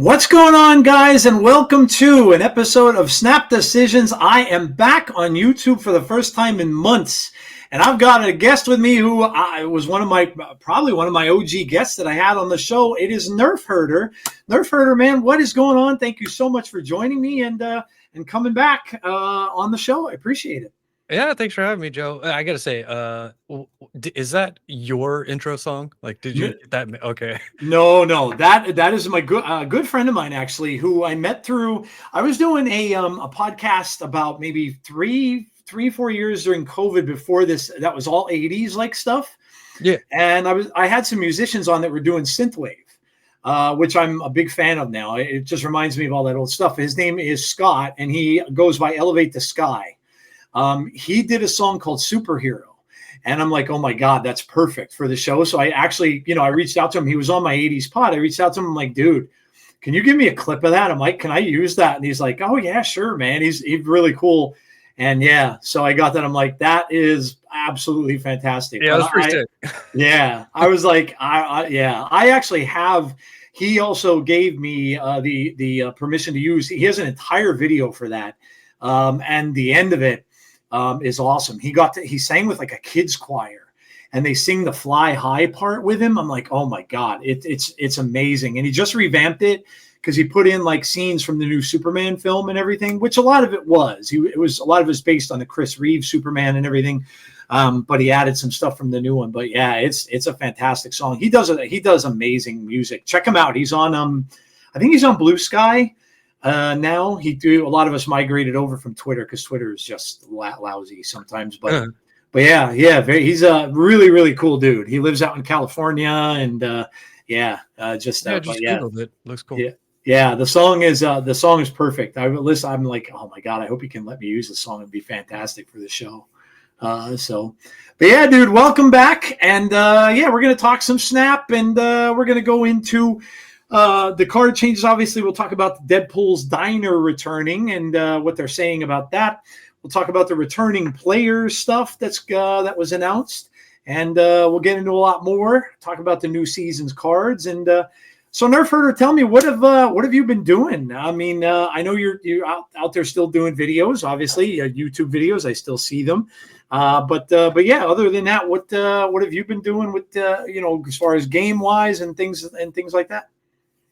What's going on, guys, and welcome to an episode of Snap Decisions. I am back on YouTube for the first time in months, and I've got a guest with me who was probably one of my OG guests that I had on the show. It is NERFHERDER. NERFHERDER, man, what is going on? Thank you so much for joining me and coming back on the show. I appreciate it. Yeah, thanks for having me, Joe. I gotta say, is that your intro song? Like, did you get that? Okay. No, that is my good friend of mine, actually, who I met through. I was doing a podcast about maybe 4 years during COVID before this. That was all 80s like stuff. Yeah. And I had some musicians on that were doing synthwave, which I'm a big fan of now. It just reminds me of all that old stuff. His name is Scott, and he goes by Elevate the Sky. He did a song called Superhero, and I'm like, oh my God, that's perfect for the show. So I actually, I reached out to him. He was on my 80s pod. I reached out to him. I'm like, dude, can you give me a clip of that? I'm like, can I use that? And he's like, oh yeah, sure, man. He's really cool. And yeah, so I got that. I'm like, that is absolutely fantastic. Yeah, that's pretty sick. Yeah, I was like, I actually have. He also gave me the permission to use. He has an entire video for that, and the end of it is awesome. He sang with like a kids choir, and they sing the Fly High part with him. I'm like, oh my God, it's amazing. And he just revamped it because he put in like scenes from the new Superman film and everything, which a lot of it was. A lot of it was based on the Chris Reeve Superman and everything. But he added some stuff from the new one. But yeah, it's a fantastic song. He does amazing music. Check him out. He's on I think he's on Blue Sky. Now a lot of us migrated over from Twitter because Twitter is just lousy sometimes, but yeah, he's a really, really cool dude. He lives out in California, and just Googled it. Looks cool. Yeah. The song is perfect. I'm like, oh my God, I hope he can let me use the song. It'd be fantastic for the show. But yeah, dude, welcome back. And we're gonna talk some Snap, and we're gonna go into the card changes. Obviously, we'll talk about Deadpool's Diner returning and what they're saying about that. We'll talk about the returning players stuff that was announced, and we'll get into a lot more. Talk about the new season's cards. And so, NERFHERDER, tell me, what have you been doing? I mean, I know you're out there still doing videos. Obviously, YouTube videos. I still see them. But yeah, other than that, what have you been doing with as far as game wise and things like that?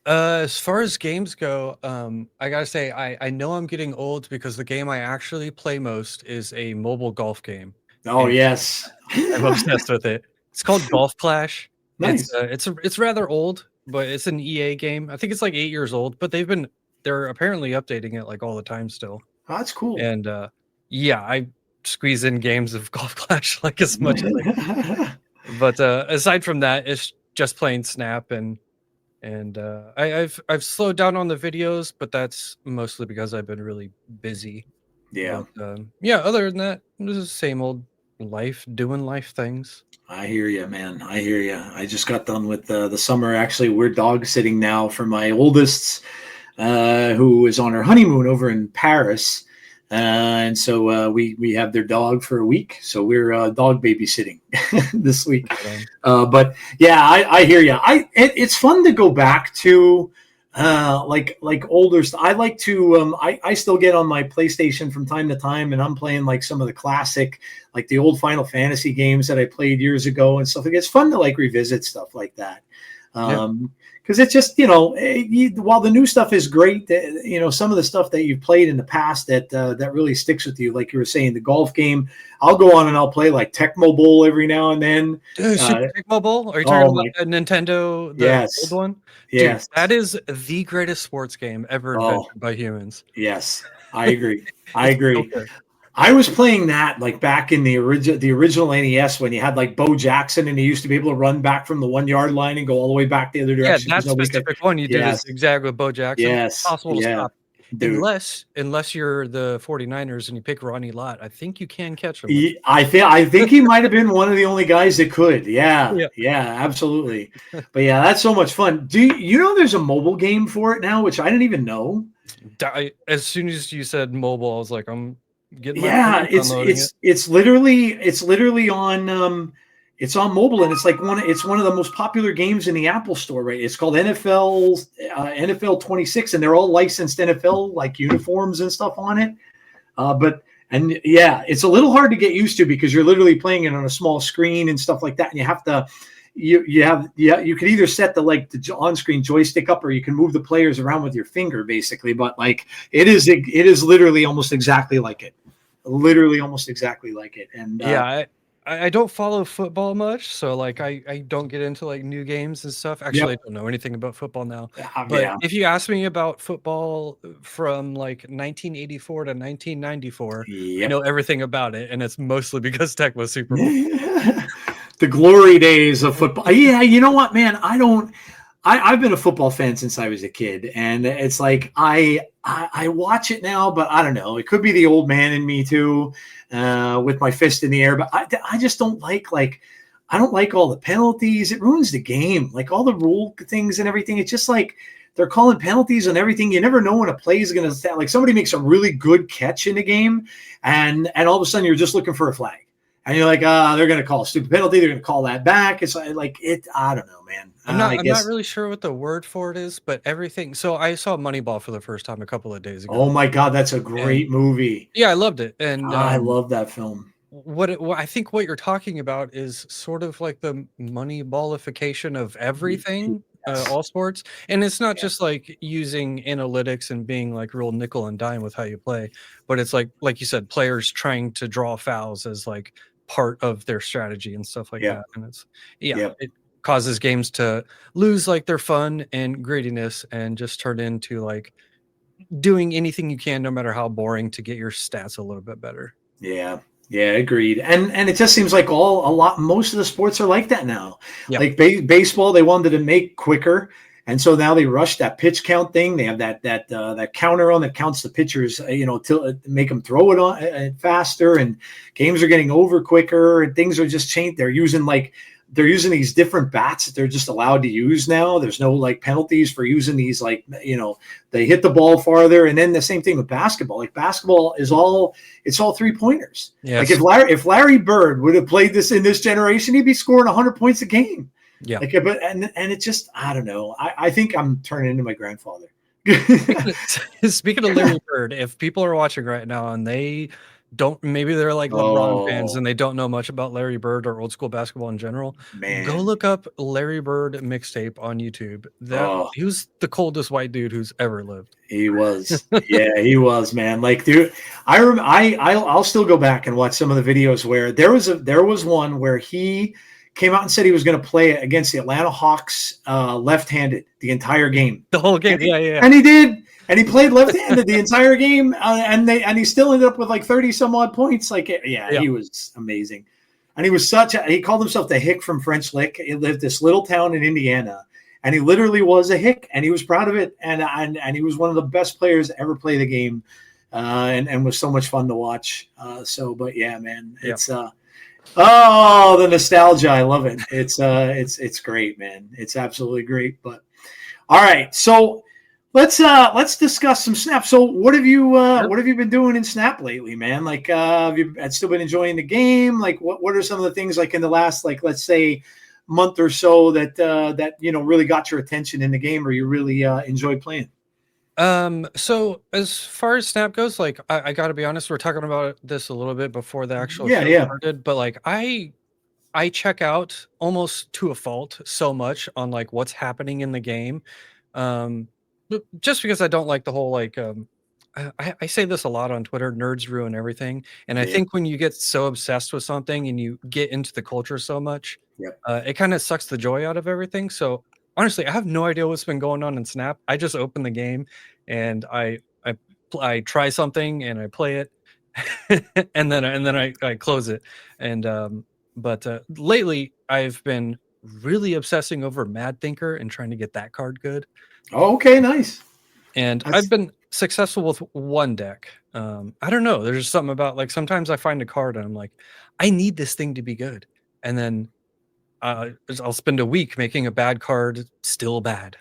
As far as games go, I gotta say, I know I'm getting old because the game I actually play most is a mobile golf game. Oh, yes. I'm obsessed with it. It's called Golf Clash. Nice. It's rather old, but it's an EA game. I think it's like 8 years old, but they're apparently updating it like all the time still. Oh, that's cool. And I squeeze in games of Golf Clash like as much as I can. But aside from that, it's just playing Snap, and I've slowed down on the videos, but that's mostly because I've been really busy. Yeah. But, other than that, this is the same old life, doing life things. I hear you, man. I hear you. I just got done with the summer. Actually, we're dog sitting now for my oldest, who is on her honeymoon over in Paris. And so we have their dog for a week. So we're dog babysitting this week. But yeah, I hear you. It's fun to go back to like older stuff. I like to I still get on my PlayStation from time to time, and I'm playing like some of the classic, like the old Final Fantasy games that I played years ago and stuff. It's fun to like revisit stuff like that. Because it's just, while the new stuff is great, some of the stuff that you've played in the past that really sticks with you, like you were saying, the golf game, I'll go on and I'll play like Tecmo Bowl every now and then. Dude, Tecmo Bowl? Are you talking about the Nintendo, the old one? Yes. Dude, that is the greatest sports game ever invented by humans. Yes, I agree. I agree. I was playing that like back in the original NES when you had like Bo Jackson, and he used to be able to run back from the 1 yard line and go all the way back the other direction. Yeah, that specific one you did is exactly with Bo Jackson. Yes. It's possible to stop. Dude. Unless you're the 49ers and you pick Ronnie Lott, I think you can catch him. I think he might have been one of the only guys that could. Yeah, absolutely. But yeah, that's so much fun. Do you know there's a mobile game for it now, which I didn't even know? As soon as you said mobile, I was like, I'm getting it's literally on It's on mobile, and it's like it's one of the most popular games in the Apple Store, right? It's called NFL 26, and they're all licensed NFL like uniforms and stuff on it. And yeah, it's a little hard to get used to because you're literally playing it on a small screen and stuff like that, and you have to you could either set the on-screen joystick up, or you can move the players around with your finger, basically. But like it is literally almost exactly like it. Literally almost exactly like it. And yeah, I don't follow football much, so like I don't get into like new games and stuff. Actually, I don't know anything about football now. But if you ask me about football from like 1984 to 1994, I know everything about it, and it's mostly because Tech was Super Bowl. The glory days of football. Yeah, you know what, man? I've been a football fan since I was a kid, and it's like I watch it now, but I don't know. It could be the old man in me too, with my fist in the air. But I just don't like I don't like all the penalties. It ruins the game, like all the rule things and everything. It's just like they're calling penalties on everything. You never know when a play is going to stand. Like somebody makes a really good catch in the game, and all of a sudden you're just looking for a flag. And you're like, they're going to call a stupid penalty. They're going to call that back. It's like it. I don't know, man. I'm not really sure what the word for it is, but everything. So I saw Moneyball for the first time a couple of days ago. Oh my God, that's a great movie. Yeah, I loved it, and I love that film. What I think what you're talking about is sort of like the Moneyballification of everything, all sports, and it's not just like using analytics and being like real nickel and dime with how you play, but it's like you said, players trying to draw fouls as like part of their strategy and stuff like that, and it's it causes games to lose like their fun and grittiness and just turn into like doing anything you can, no matter how boring, to get your stats a little bit better. Yeah, agreed. And it just seems like most of the sports are like that now. Like baseball, they wanted to make quicker, and so now they rush that pitch count thing. They have that counter on that counts the pitchers, to make them throw it on faster, and games are getting over quicker, and things are just changed. They're using these different bats that they're just allowed to use now. There's no like penalties for using these, they hit the ball farther. And then the same thing with basketball. Like basketball it's all 3-pointers. Yes. Like if Larry Bird would have played this in this generation, he'd be scoring 100 points a game. Yeah. And it just, I don't know. I think I'm turning into my grandfather. Speaking of Larry Bird, if people are watching right now and maybe they're like LeBron fans and they don't know much about Larry Bird or old school basketball in general, go look up Larry Bird mixtape on YouTube. He was the coldest white dude who's ever lived. He was. Yeah, he was, man. Like, dude, I'll still go back and watch some of the videos where there was one where he came out and said he was going to play against the Atlanta Hawks left-handed the entire game. The whole game, yeah. And he did. And he played left-handed the entire game, and he still ended up with like 30 some odd points. Like, he was amazing, and he was he called himself the Hick from French Lick. He lived this little town in Indiana, and he literally was a Hick, and he was proud of it, and he was one of the best players to ever play the game, and was so much fun to watch. But yeah, man, it's the nostalgia. I love it. It's great, man. It's absolutely great. But all right, so. Let's discuss some Snap. So what have you been doing in Snap lately, man? Like, have you still been enjoying the game? Like, what are some of the things like in the last, like, let's say month or so that really got your attention in the game, or you really enjoyed playing? So as far as Snap goes, like I got to be honest, we're talking about this a little bit before the actual show started, but like I check out almost to a fault so much on like what's happening in the game. Just because I don't like the whole like I say this a lot on Twitter, nerds ruin everything. And I think when you get so obsessed with something and you get into the culture so much, it kind of sucks the joy out of everything. So honestly, I have no idea what's been going on in Snap. I just open the game and I try something and I play it and then I close it. And but lately I've been really obsessing over Mad Thinker and trying to get that card good. Oh, okay, nice. And I've been successful with one deck. I don't know. There's something about like sometimes I find a card and I'm like, I need this thing to be good. And then I'll spend a week making a bad card still bad.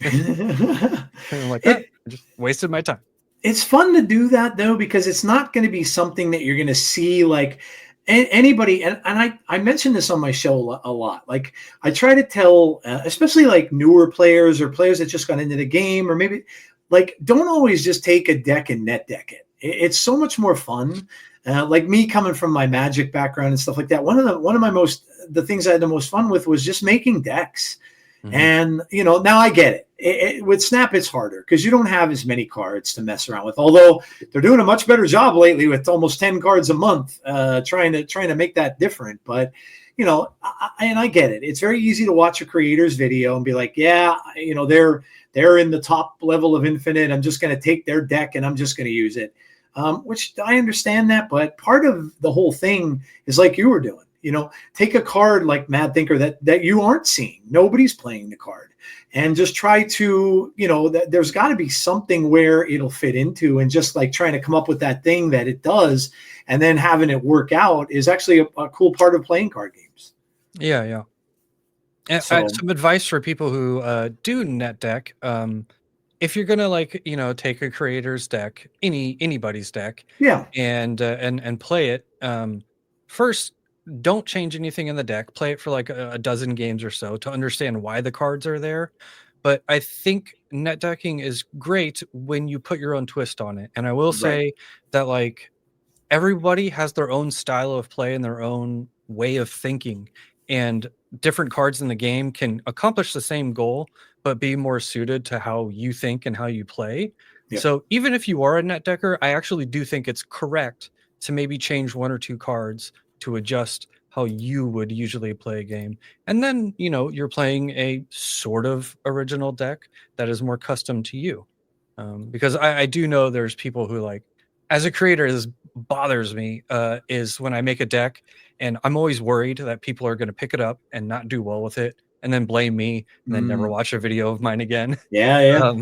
And I'm like, I just wasted my time. It's fun to do that though, because it's not going to be something that you're going to see like anybody, and I mentioned this on my show a lot. Like I try to tell, especially like newer players or players that just got into the game, or maybe like don't always just take a deck and net deck it. It's so much more fun. Like me coming from my Magic background and stuff like that. One of my the things I had the most fun with was just making decks. Mm-hmm. And now I get it. With Snap, it's harder because you don't have as many cards to mess around with. Although they're doing a much better job lately with almost 10 cards a month, trying to make that different. But and I get it. It's very easy to watch a creator's video and be like, yeah, they're in the top level of Infinite. I'm just going to take their deck and I'm just going to use it. Which I understand that, but part of the whole thing is like you were doing. Take a card like Mad Thinker that you aren't seeing. Nobody's playing the card, and just try to, there's got to be something where it'll fit into, and just like trying to come up with that thing that it does, and then having it work out is actually a cool part of playing card games. Yeah, yeah. And some advice for people who do net deck. If you're gonna take a creator's deck, anybody's deck, yeah, and play it, first, don't change anything in the deck. Play it for like a dozen games or so to understand why the cards are there. But I think net decking is great when you put your own twist on it. And I will say that like everybody has their own style of play and their own way of thinking, and different cards in the game can accomplish the same goal but be more suited to how you think and how you play. Yeah. So even if you are a net decker, I actually do think it's correct to maybe change one or two cards to adjust how you would usually play a game. And then, you're playing a sort of original deck that is more custom to you. Because I do know there's people who like, as a creator, this bothers me, is when I make a deck and I'm always worried that people are going to pick it up and not do well with it and then blame me and then never watch a video of mine again. Yeah.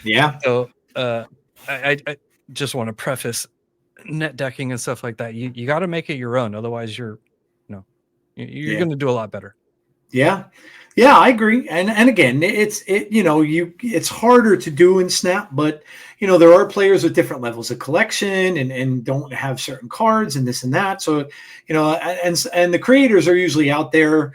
Yeah. So I just want to preface net decking and stuff like that. You got to make it your own. Otherwise you're going to do a lot better. Yeah. I agree. And again, it's harder to do in Snap, but there are players with different levels of collection and don't have certain cards and this and that. So, and the creators are usually out there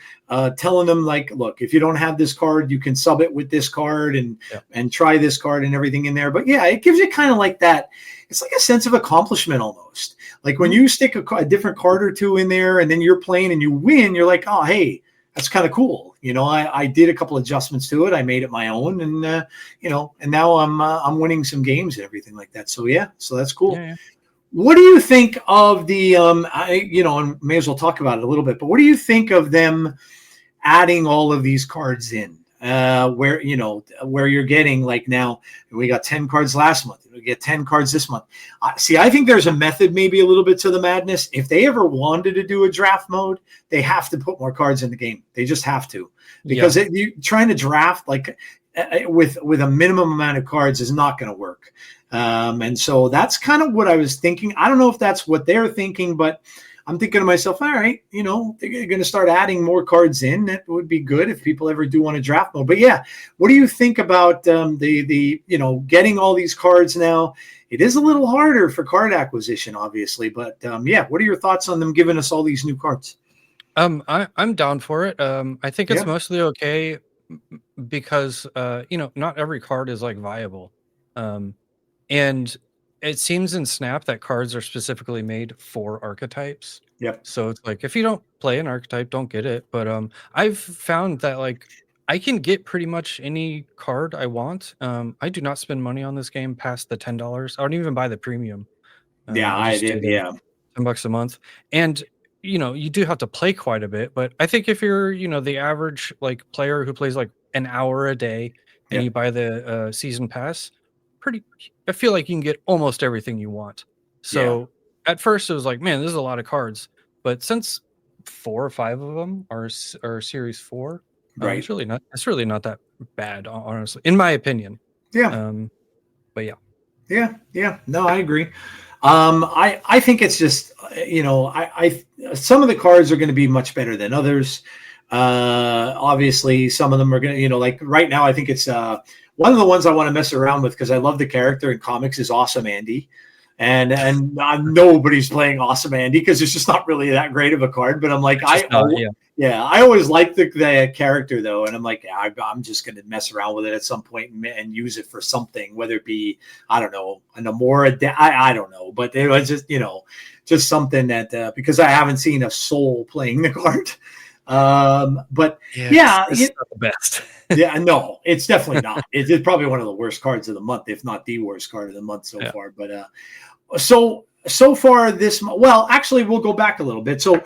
telling them like, look, if you don't have this card, you can sub it with this card and try this card and everything in there. But yeah, it gives you kind of like that. It's like a sense of accomplishment almost. Like when you stick a different card or two in there and then you're playing and you win, you're like, oh, hey, that's kind of cool. I did a couple adjustments to it. I made it my own, and and now I'm winning some games and everything like that. So so that's cool. Yeah. What do you think of the and may as well talk about it a little bit, but what do you think of them adding all of these cards in? Where you're getting like now we got 10 cards last month, we get 10 cards this month. I think there's a method maybe a little bit to the madness. If they ever wanted to do a draft mode, they have to put more cards in the game. They just have to, because you trying to draft like with a minimum amount of cards is not going to work. And so that's kind of what I was thinking. I don't know if that's what they're thinking, but I'm thinking to myself, all right, they're going to start adding more cards in. That would be good if people ever do want to draft mode. But yeah, what do you think about the getting all these cards now? It is a little harder for card acquisition, obviously. But what are your thoughts on them giving us all these new cards? I'm down for it. I think it's mostly okay because not every card is like viable, and it seems in Snap that cards are specifically made for archetypes. Yep. So it's like if you don't play an archetype, don't get it. But I've found that like I can get pretty much any card I want. I do not spend money on this game past the $10. I don't even buy the premium. I did. Yeah, $10 a month, and you do have to play quite a bit. But I think if you're the average like player who plays like an hour a day and you buy the season pass, I feel like you can get almost everything you want. So at first it was like, man, this is a lot of cards. But since 4 or 5 of them are series 4, right? It's really not that bad, honestly, in my opinion. Yeah. But yeah. No, I agree. I think it's just I some of the cards are going to be much better than others. Obviously, some of them are going to like right now. I think it's one of the ones I want to mess around with because I love the character in comics is Awesome Andy. Nobody's playing Awesome Andy because it's just not really that great of a card. But I'm like, I always like the character though, and I'm like, yeah, I'm just going to mess around with it at some point and use it for something, whether it be, I don't know, an Amora. I don't know, but it was just just something that because I haven't seen a soul playing the card. But it's not the best. Yeah, no, it's definitely not. It's probably one of the worst cards of the month, if not the worst card of the month so far. But so far this, well, actually, we'll go back a little bit. So,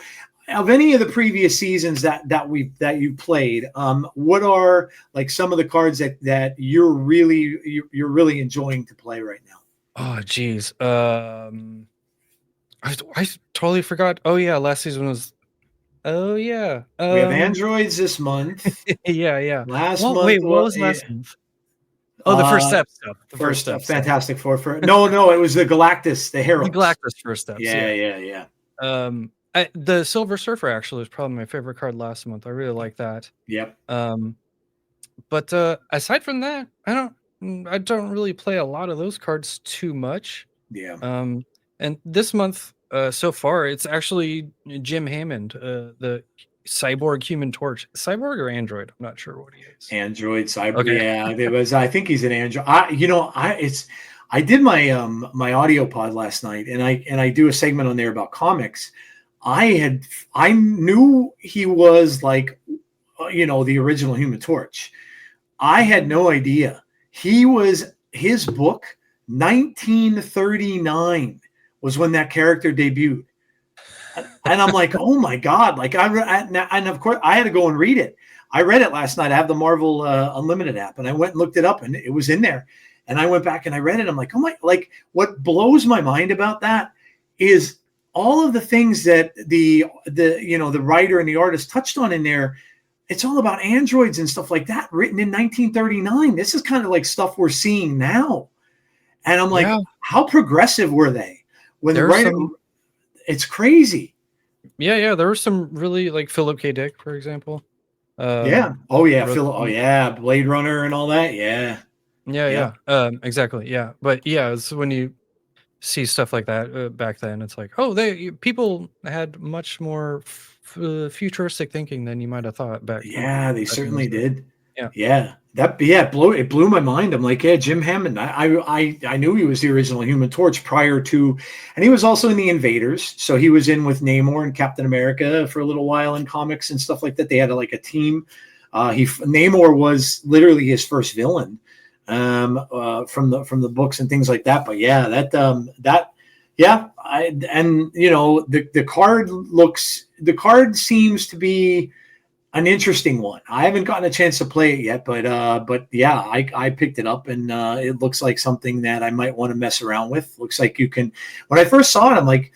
of any of the previous seasons that you played, what are like some of the cards that you're really enjoying to play right now? Oh, geez. I totally forgot. Oh yeah, last season was. Oh yeah. We have androids this month. Yeah. Last month. Wait, what was last month? Oh, the first step stuff. The first step. Fantastic Four. No, it was the Galactus, the Heralds. The Galactus first steps. Yeah. The Silver Surfer actually was probably my favorite card last month. I really like that. Yep. But aside from that, I don't really play a lot of those cards too much. Yeah. And this month, so far, it's actually Jim Hammond, the Cyborg Human Torch. Cyborg or Android? I'm not sure what he is. Android, Cyborg. Okay. Yeah, it was. I think he's an Android. I did my my audio pod last night, and I do a segment on there about comics. I knew he was like, the original Human Torch. I had no idea he was. His book 1939 was when that character debuted. And I'm like, oh my God. Like and of course I had to go and read it. I read it last night. I have the Marvel Unlimited app, and I went and looked it up, and it was in there. And I went back and I read it. I'm like, oh my, like what blows my mind about that is all of the things that the writer and the artist touched on in there. It's all about androids and stuff like that written in 1939. This is kind of like stuff we're seeing now. And I'm like, how progressive were they? When the writer, it's crazy. Yeah. There was some really like Philip K. Dick, for example. Yeah. Oh yeah. Blade Runner and all that. Yeah. Exactly. Yeah. But yeah, it's when you see stuff like that back then, it's like, people had much more futuristic thinking than you might have thought back. Yeah, they certainly did. Yeah. It blew my mind. I'm like, yeah, Jim Hammond. I knew he was the original Human Torch prior to, and he was also in the Invaders. So he was in with Namor and Captain America for a little while in comics and stuff like that. They had like a team. Namor was literally his first villain from the books and things like that. But yeah, the card seems to be an interesting one. I haven't gotten a chance to play it yet, but yeah, I picked it up, and it looks like something that I might want to mess around with. Looks like you can. When I first saw it, I'm like,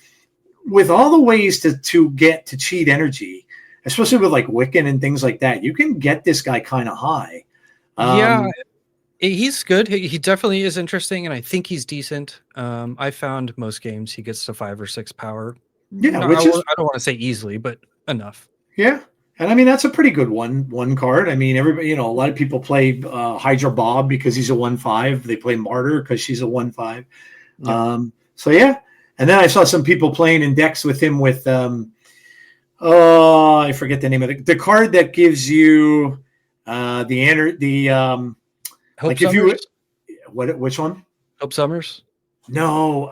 with all the ways to get to cheat energy, especially with like Wiccan and things like that, you can get this guy kind of high. He's good. He definitely is interesting, and I think he's decent. I found most games he gets to 5 or 6 power. Yeah, I don't want to say easily, but enough. Yeah. And I mean, that's a pretty good one card. I mean, everybody, a lot of people play Hydra Bob because he's a 1/5. They play Martyr because she's a 1/5. Yeah. So yeah. And then I saw some people playing in decks with him with I forget the name of it. The card that gives you Hope like Summers? Which one? Hope Summers? No,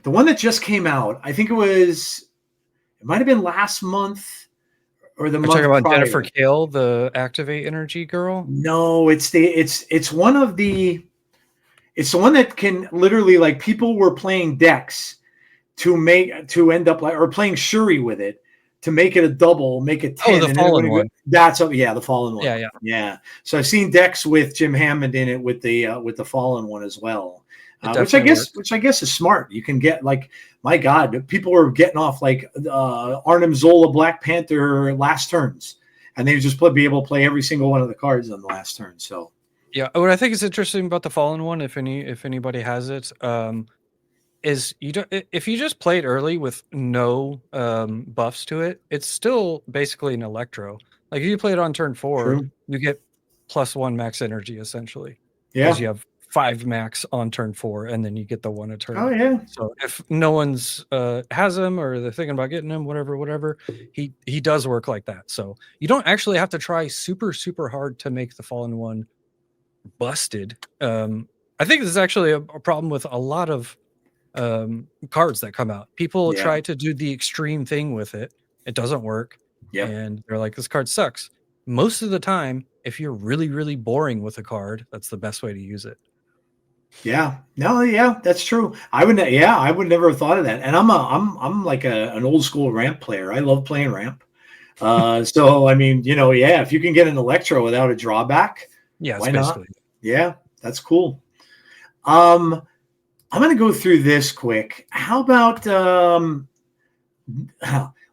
the one that just came out. I think it might have been last month. Or the month talking about prior. Jennifer Kale, the Activate Energy girl? No, it's one of the. It's the one that can literally, like, people were playing decks to end up or playing Shuri with it to make it a double, make it 10. Oh, the Fallen one. The Fallen one. Yeah. So I've seen decks with Jim Hammond in it with the Fallen one as well. Which I guess is smart. You can get, like, my God, people were getting off like Arnim Zola Black Panther last turns, and they just be able to play every single one of the cards on the last turn. So yeah, what I think is interesting about the Fallen one, if anybody has it, is if you just play it early with no buffs to it, it's still basically an Electro. Like if you play it on turn 4, you get +1 max energy essentially. Yeah, because you have 5 max on turn 4, and then you get the 1 a turn. Oh yeah. So if no one's has him, or they're thinking about getting him, whatever, he does work like that. So you don't actually have to try super hard to make the Fallen One busted. I think this is actually a problem with a lot of cards that come out. People Yeah. try to do the extreme thing with it. It doesn't work. Yep. And they're like, this card sucks. Most of the time, if you're really boring with a card, that's the best way to use it. Yeah, no, yeah, that's true. I would never have thought of that. And I'm like an old school ramp player. I love playing ramp. So I mean, yeah, if you can get an Electro without a drawback, Yeah, why not? basically. Yeah, that's cool. I'm gonna go through this quick. How about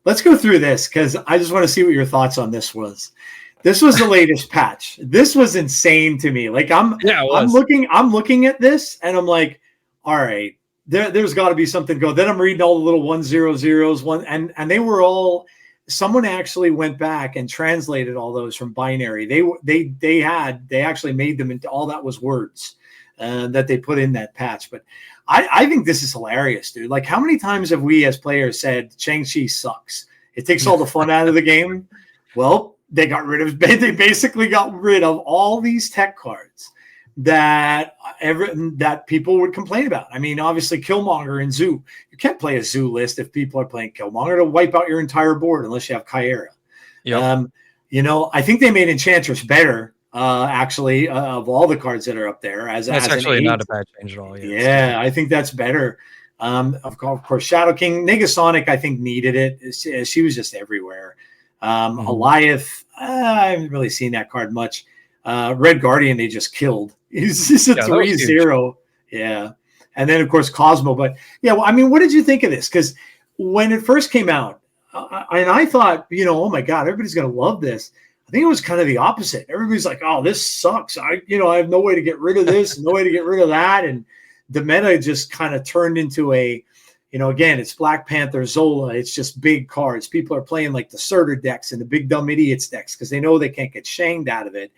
let's go through this because I just want to see what your thoughts on this was. This was the latest patch. This was insane to me. Like I'm looking at this and I'm like, all right, there's got to be something go. Then I'm reading all the little 100s, and they were all. Someone actually went back and translated all those from binary. They actually made them into all that was words that they put in that patch. But I think this is hilarious, dude. Like how many times have we as players said Shang-Chi sucks? It takes all the fun out of the game. Well, they basically got rid of all these tech cards that people would complain about. I mean, obviously Killmonger and Zoo. You can't play a Zoo list if people are playing Killmonger. It'll wipe out your entire board unless you have Kyera. Yep. I think they made Enchantress better, actually, of all the cards that are up there. That's actually not a bad change at all. Yeah, I think that's better. Of course, Shadow King, Negasonic, I think needed it. She was just everywhere. Goliath, I haven't really seen that card much. Red Guardian, they just killed. He's just a 3-0. Yeah. And then, of course, Cosmo. But, yeah, well, I mean, what did you think of this? Because when it first came out, and I thought, oh, my God, everybody's going to love this. I think it was kind of the opposite. Everybody's like, oh, this sucks. I have no way to get rid of this, no way to get rid of that. And the meta just kind of turned into a, again, it's Black Panther, Zola. It's just big cards. People are playing like the Surtur decks and the Big Dumb Idiots decks because they know they can't get shanged out of it.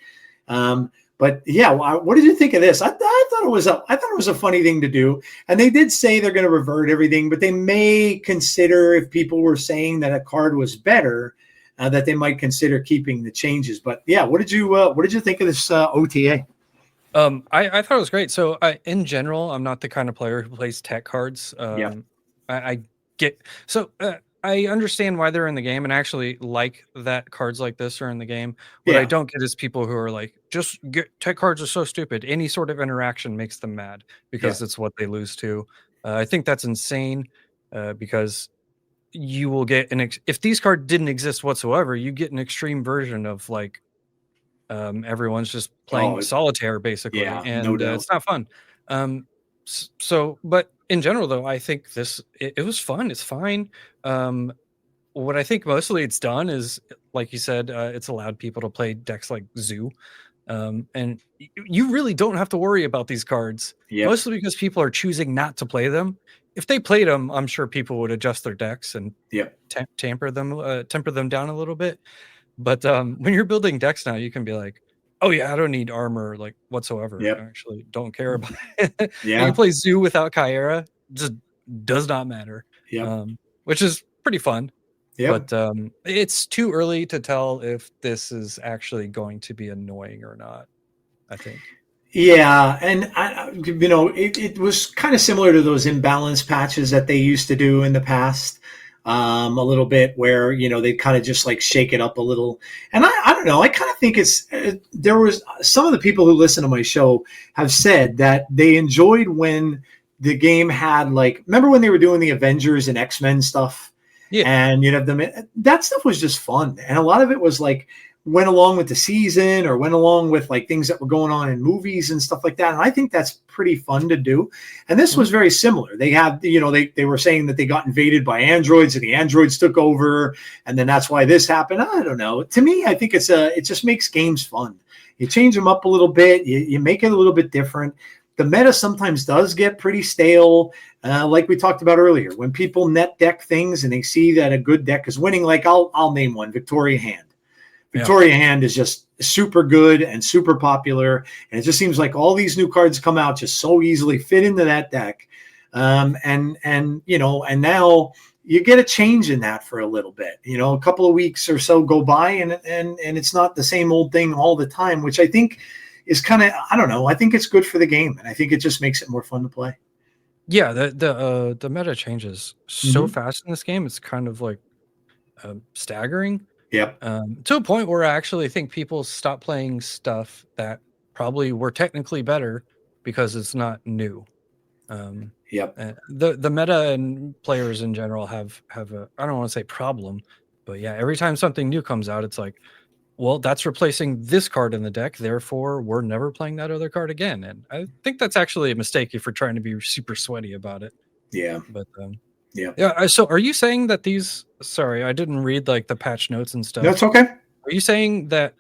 But yeah, what did you think of this? I thought it was a funny thing to do, and they did say they're going to revert everything, but they may consider if people were saying that a card was better, that they might consider keeping the changes. But yeah, what did you think of this OTA? I thought it was great. So in general, I'm not the kind of player who plays tech cards. I understand why they're in the game, and I actually like that cards like this are in the game. What I don't get is people who are like, just get tech cards are so stupid. Any sort of interaction makes them mad because it's what they lose to. I think that's insane because you will get if these cards didn't exist whatsoever, you get an extreme version of like everyone's just playing solitaire basically, and no doubt. It's not fun. But in general, though, I think it was fun. It's fine. What I think mostly it's done is, like you said, it's allowed people to play decks like Zoo. And you really don't have to worry about these cards, mostly because people are choosing not to play them. If they played them, I'm sure people would adjust their decks and temper them down a little bit. But when you're building decks now, you can be like, oh yeah, I don't need armor like whatsoever. I actually don't care about it. You can play Zoo without Kyera, just does not matter. Which is pretty fun. But it's too early to tell if this is actually going to be annoying or not, I think. Yeah, and it was kind of similar to those imbalance patches that they used to do in the past. A little bit where they kind of just like shake it up a little, and I don't know, I kind of think it's there was some of the people who listen to my show have said that they enjoyed when the game had, like, remember when they were doing the Avengers and X-Men stuff, and that stuff was just fun, and a lot of it was like went along with the season or went along with like things that were going on in movies and stuff like that. And I think that's pretty fun to do. And this was very similar. They had, they were saying that they got invaded by androids and the androids took over. And then that's why this happened. I don't know. To me, I think it just makes games fun. You change them up a little bit. You make it a little bit different. The meta sometimes does get pretty stale. Like we talked about earlier, when people net deck things and they see that a good deck is winning, like I'll name one, Victoria Hand. Victoria Hand is just super good and super popular, and it just seems like all these new cards come out just so easily fit into that deck. And now you get a change in that for a little bit. A couple of weeks or so go by, and it's not the same old thing all the time, which I think is kind of, I don't know. I think it's good for the game, and I think it just makes it more fun to play. Yeah, the meta changes so fast in this game. It's kind of like staggering. Yep. To a point where I actually think people stop playing stuff that probably were technically better because it's not new. Yep. The meta and players in general have a, I don't want to say problem, but yeah, every time something new comes out, it's like, well, that's replacing this card in the deck, therefore we're never playing that other card again. And I think that's actually a mistake if we're trying to be super sweaty about it. Yeah. But yeah. So are you saying that these? Sorry, I didn't read like the patch notes and stuff. That's okay. Are you saying that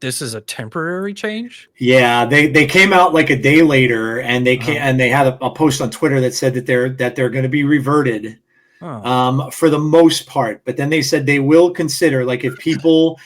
this is a temporary change? Yeah, they came out like a day later, and they had a post on Twitter that said that they're going to be reverted. For the most part, but then they said they will consider, like, if people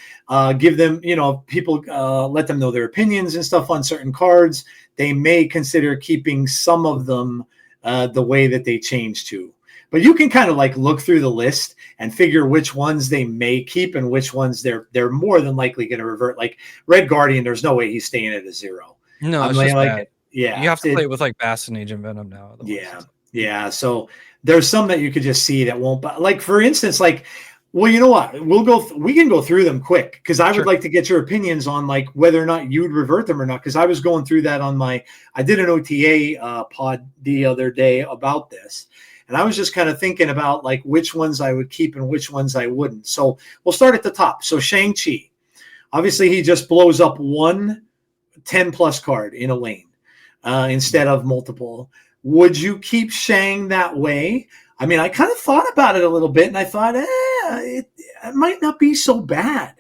give them, people let them know their opinions and stuff on certain cards, they may consider keeping some of them the way that they changed to. But you can kind of like look through the list and figure which ones they may keep and which ones they're more than likely going to revert. Like Red Guardian, there's no way he's staying at a 0. No, it's just bad. Yeah, you have to play it with like Bass and Agent Venom now. Yeah. So there's some that you could just see that won't. But like, for instance, like, well, you know what? We can go through them quick, because I would like to get your opinions on like whether or not you'd revert them or not. Because I was going through that I did an OTA pod the other day about this. And I was just kind of thinking about like which ones I would keep and which ones I wouldn't. So we'll start at the top. So Shang-Chi, obviously he just blows up one 10+ card in a lane instead of multiple. Would you keep Shang that way? I mean, I kind of thought about it a little bit, and I thought, it might not be so bad.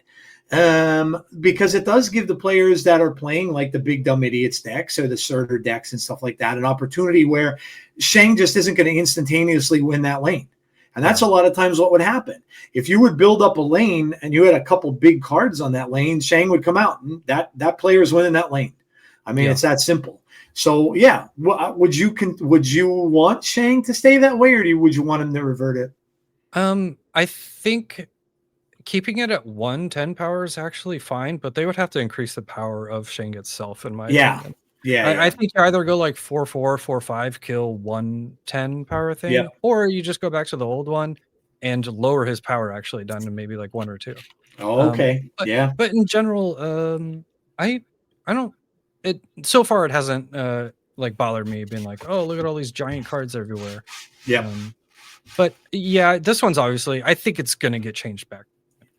Because it does give the players that are playing like the Big Dumb Idiots decks or the Surtur decks and stuff like that an opportunity where Shang just isn't going to instantaneously win that lane. And that's a lot of times what would happen. If you would build up a lane and you had a couple big cards on that lane, Shang would come out, and that player is winning that lane. I mean, it's that simple. So yeah, would you want Shang to stay that way, or would you want him to revert it? I think keeping it at 110 power is actually fine, but they would have to increase the power of Shang itself, in my opinion. I think you either go like 4/4, 4/5, kill 110 power thing, or you just go back to the old one and lower his power actually down to maybe like 1 or 2. Oh, okay. But in general, I don't. It so far it hasn't like bothered me being like, oh, look at all these giant cards everywhere. Yeah. But yeah, this one's obviously, I think it's gonna get changed back.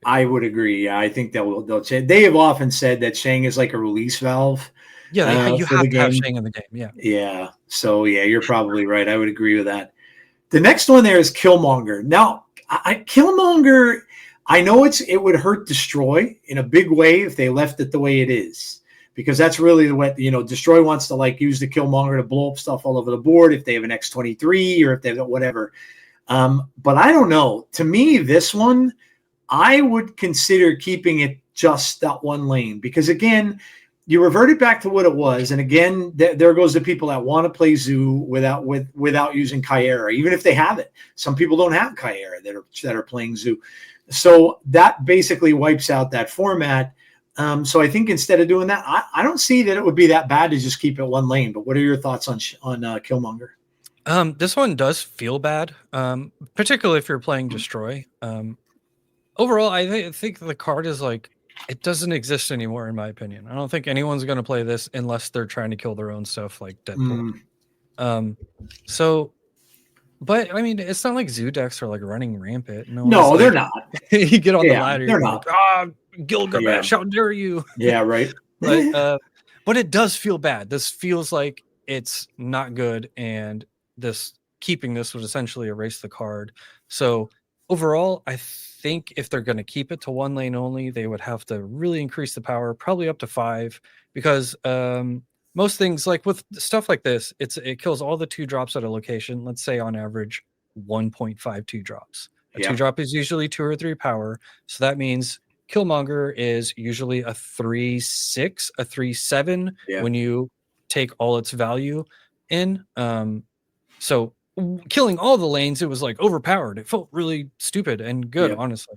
I would agree. Yeah, I think they'll change. They have often said that Shang is like a release valve. Yeah, you have to have Shang in the game. Yeah. Yeah. So yeah, you're probably right. I would agree with that. The next one there is Killmonger. Now, Killmonger, I know it would hurt Destroy in a big way if they left it the way it is, because that's really the way, Destroy wants to like use the Killmonger to blow up stuff all over the board if they have an X-23 or if they have whatever. But I don't know. To me, this one, I would consider keeping it just that one lane, because again, you revert it back to what it was. And again, there goes the people that want to play Zoo without using Kyera, even if they have it. Some people don't have Kyera that are playing Zoo. So that basically wipes out that format. So I think instead of doing that, I don't see that it would be that bad to just keep it one lane. But what are your thoughts on Killmonger? This one does feel bad, particularly if you're playing Destroy. Overall, I think the card is like, it doesn't exist anymore, in my opinion. I don't think anyone's going to play this unless they're trying to kill their own stuff like Deadpool. But I mean, it's not like Zoo decks are like running rampant. No, they're not. You get on the ladder. They're not. Like, Gilgamesh, how dare you? Yeah, right. But it does feel bad. This feels like it's not good, and keeping this would essentially erase the card. So overall, I think if they're going to keep it to one lane only, they would have to really increase the power, probably up to 5, because most things, like with stuff like this, it kills all the 2-drops at a location. Let's say on average 1.5 2-drops. A 2-drop is usually 2 or 3 power, so that means Killmonger is usually a 3/6, a 3/7 Yeah. when you take all its value in. So killing all the lanes, it was like overpowered. It felt really stupid and good, Yep. honestly.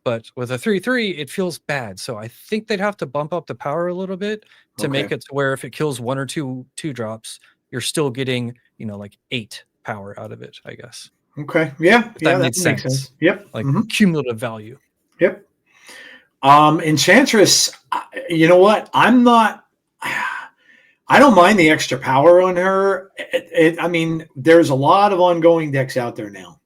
But with a 3/3, it feels bad. So I think they'd have to bump up the power a little bit to make it to where if it kills 1 or 2 drops, you're still getting, like 8 power out of it, I guess. Okay. Yeah. If that Yeah, that made makes sense. sense. Yep. Like cumulative value. Yep. Enchantress, you know what? I don't mind the extra power on her. I mean, there's a lot of ongoing decks out there now.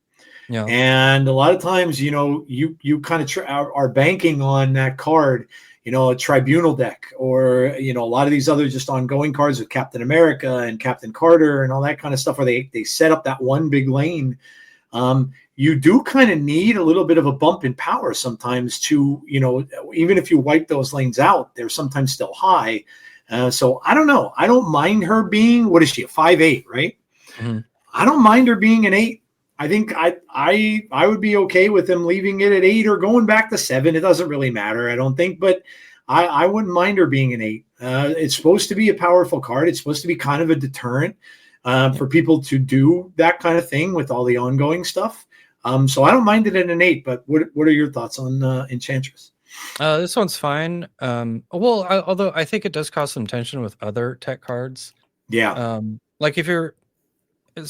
Yeah. And a lot of times, you kind of are banking on that card, a tribunal deck, or, a lot of these other just ongoing cards with Captain America and Captain Carter and all that kind of stuff where they set up that one big lane. You do kind of need a little bit of a bump in power sometimes to, even if you wipe those lanes out, they're sometimes still high. So I don't know. I don't mind her being, what is she, a 5'8", right? Mm-hmm. I don't mind her being an 8. I think I would be okay with them leaving it at 8 or going back to 7. It doesn't really matter, I don't think, but I wouldn't mind her being an 8. It's supposed to be a powerful card. It's supposed to be kind of a deterrent for people to do that kind of thing with all the ongoing stuff. So I don't mind it at an 8, but what are your thoughts on Enchantress? This one's fine. Although I think it does cause some tension with other tech cards. Yeah. Like if you're, I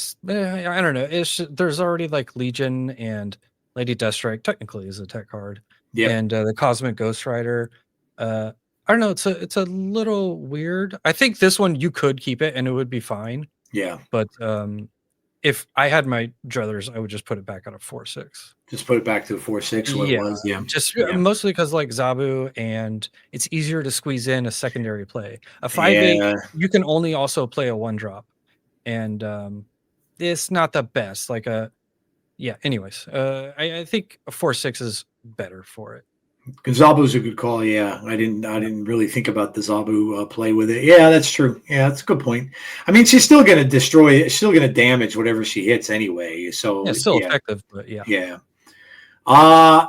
don't know. There's already like Legion and Lady Deathstrike technically is a tech card. Yeah. And the Cosmic Ghost Rider. I don't know. It's a little weird. I think this one you could keep it and it would be fine. Yeah. But if I had my druthers, I would just put it back on a 4/6. Just put it back to the 4/6 what it was. Yeah. Just mostly because like Zabu, and it's easier to squeeze in a secondary play. A 5/8, you can only also play a 1-drop, and it's not the best. Anyways, I think a 4/6 is better for it. Zabu's a good call. Yeah, I didn't really think about the Zabu play with it. Yeah, that's true. Yeah, that's a good point. I mean, she's still going to destroy. She's still going to damage whatever she hits anyway. So it's still effective, but yeah. Yeah.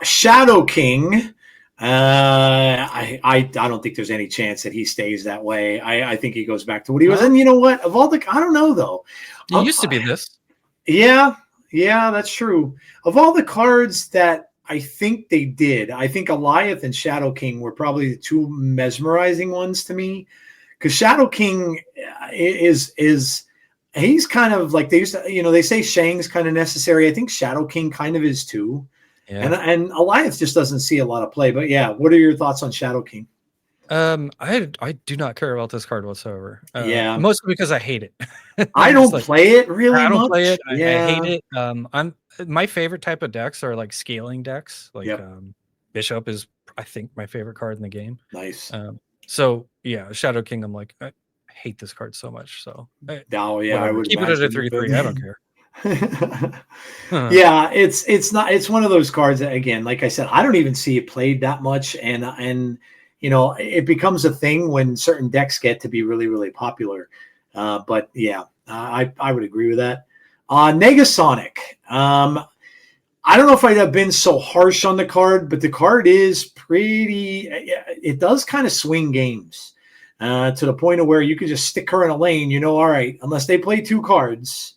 Shadow King. I don't think there's any chance that he stays that way. I think he goes back to what he was. And you know what? Of all the, I don't know though. It used to be this. Yeah, that's true. Of all the cards that I think they did, I think Goliath and Shadow King were probably the two mesmerizing ones to me, because Shadow King is he's kind of like, they used to, they say Shang's kind of necessary. I think Shadow King kind of is too. Yeah. And Goliath just doesn't see a lot of play. But yeah, what are your thoughts on Shadow King? I do not care about this card whatsoever. Mostly because I hate it. I don't play it really much. I don't play it. I hate it. My favorite type of decks are like scaling decks. Like Bishop is, I think, my favorite card in the game. Nice. So yeah, Shadow King. I'm like, I hate this card so much. So I would keep it at a 3/3. I don't care. Yeah, it's one of those cards that, again, like I said, I don't even see it played that much, and it becomes a thing when certain decks get to be really, really popular. But yeah, I would agree with that. Negasonic. I don't know if I'd have been so harsh on the card, but the card is pretty. It does kind of swing games to the point of where you could just stick her in a lane. All right, unless they play 2 cards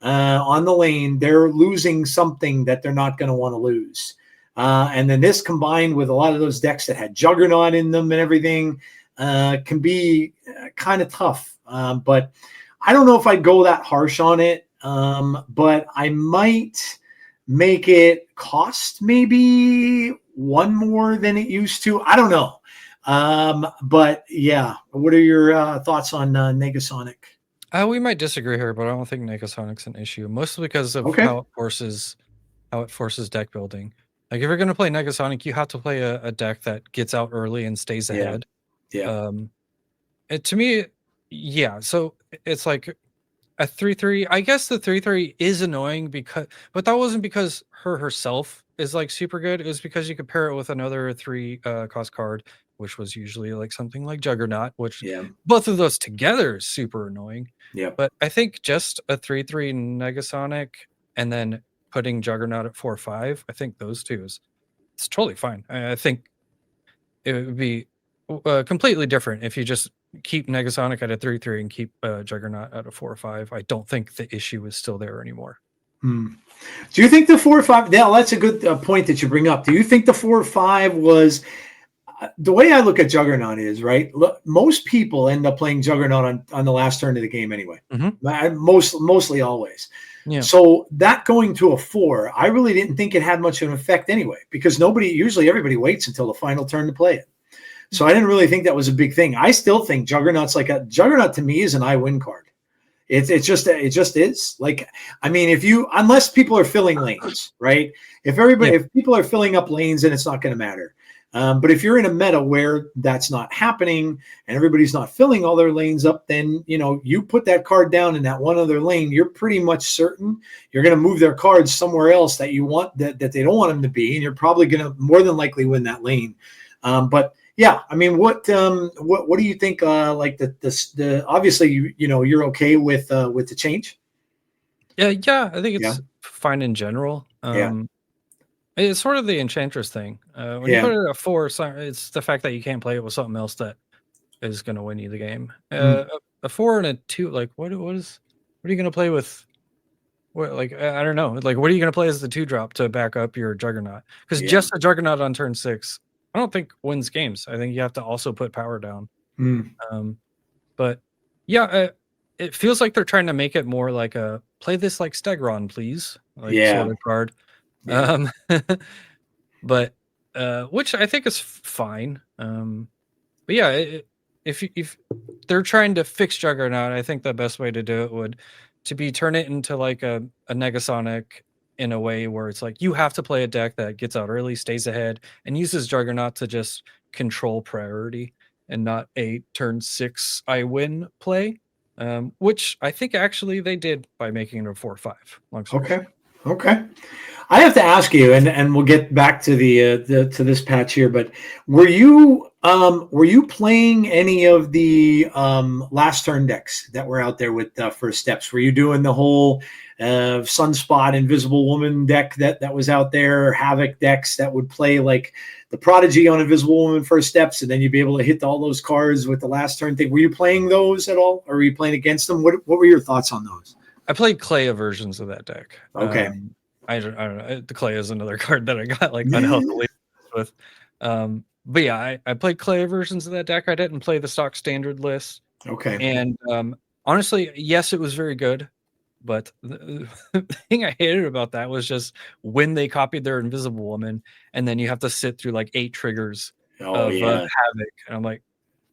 on the lane, they're losing something that they're not going to want to lose. And then this combined with a lot of those decks that had Juggernaut in them and everything can be kind of tough. But I don't know if I'd go that harsh on it. But I might make it cost maybe 1 more than it used to. I don't know. But yeah, what are your thoughts on Negasonic? We might disagree here, but I don't think Negasonic's an issue, mostly because of how it forces deck building. Like if you're going to play Negasonic, you have to play a deck that gets out early and stays ahead. Yeah. To me, yeah. So it's like a 3/3. I guess the 3/3 is annoying but that wasn't because her herself is like super good. It was because you could pair it with another 3 cost card, which was usually like something like Juggernaut, which both of those together is super annoying. Yeah. But I think just a 3/3 Negasonic and then putting Juggernaut at 4/5, I think those two is it's totally fine. I think it would be completely different if you just keep Negasonic at a 3/3 and keep Juggernaut at a 4/5. I don't think the issue is still there anymore. Do you think the 4/5? Yeah, that's a good point that you bring up. Do you think the 4/5 was the way I look at Juggernaut is right? Look, most people end up playing Juggernaut on the last turn of the game anyway. Mostly always. Yeah. So that going to a 4, I really didn't think it had much of an effect anyway, because usually everybody waits until the final turn to play it. So I didn't really think that was a big thing. I still think Juggernaut to me is an I win card. It just is. Like, I mean, unless people are filling lanes, right? If people are filling up lanes, then it's not going to matter. But if you're in a meta where that's not happening and everybody's not filling all their lanes up, then, you put that card down in that one other lane, you're pretty much certain you're going to move their cards somewhere else that you want that they don't want them to be. And you're probably going to more than likely win that lane. But yeah, I mean, what do you think? Like the obviously, you're okay with the change. Yeah. I think it's fine in general. It's sort of the Enchantress thing. When you put it at 4, it's the fact that you can't play it with something else that is going to win you the game. A 4 and a 2, like what are you going to play with? What, like, I don't know. Like, what are you going to play as the 2-drop to back up your Juggernaut? Because just a Juggernaut on turn 6, I don't think wins games. I think you have to also put power down. But yeah, it feels like they're trying to make it more like a play this like Stegron, please, like sort of card. But which I think is fine. But yeah, if they're trying to fix Juggernaut, I think the best way to do it would to be turn it into like a Negasonic in a way where it's like you have to play a deck that gets out early, stays ahead, and uses Juggernaut to just control priority and not a turn 6 I win play, which I think actually they did by making it a 4/5. Okay. I have to ask you, and we'll get back to the to this patch here, but were you playing any of the last turn decks that were out there with first steps? Were you doing the whole Sunspot Invisible Woman deck that was out there, Havoc decks that would play like the Prodigy on Invisible Woman first steps, and then you'd be able to hit all those cards with the last turn thing? Were you playing those at all, or were you playing against them? What were your thoughts on those? I played Klea versions of that deck. Okay. I don't know. The Klea is another card that I got like unhealthily with. But yeah, I played Klea versions of that deck. I didn't play the stock standard list. Okay. And honestly, yes, it was very good. But the thing I hated about that was just when they copied their Invisible Woman, and then you have to sit through like 8 triggers of Havoc. And I'm like,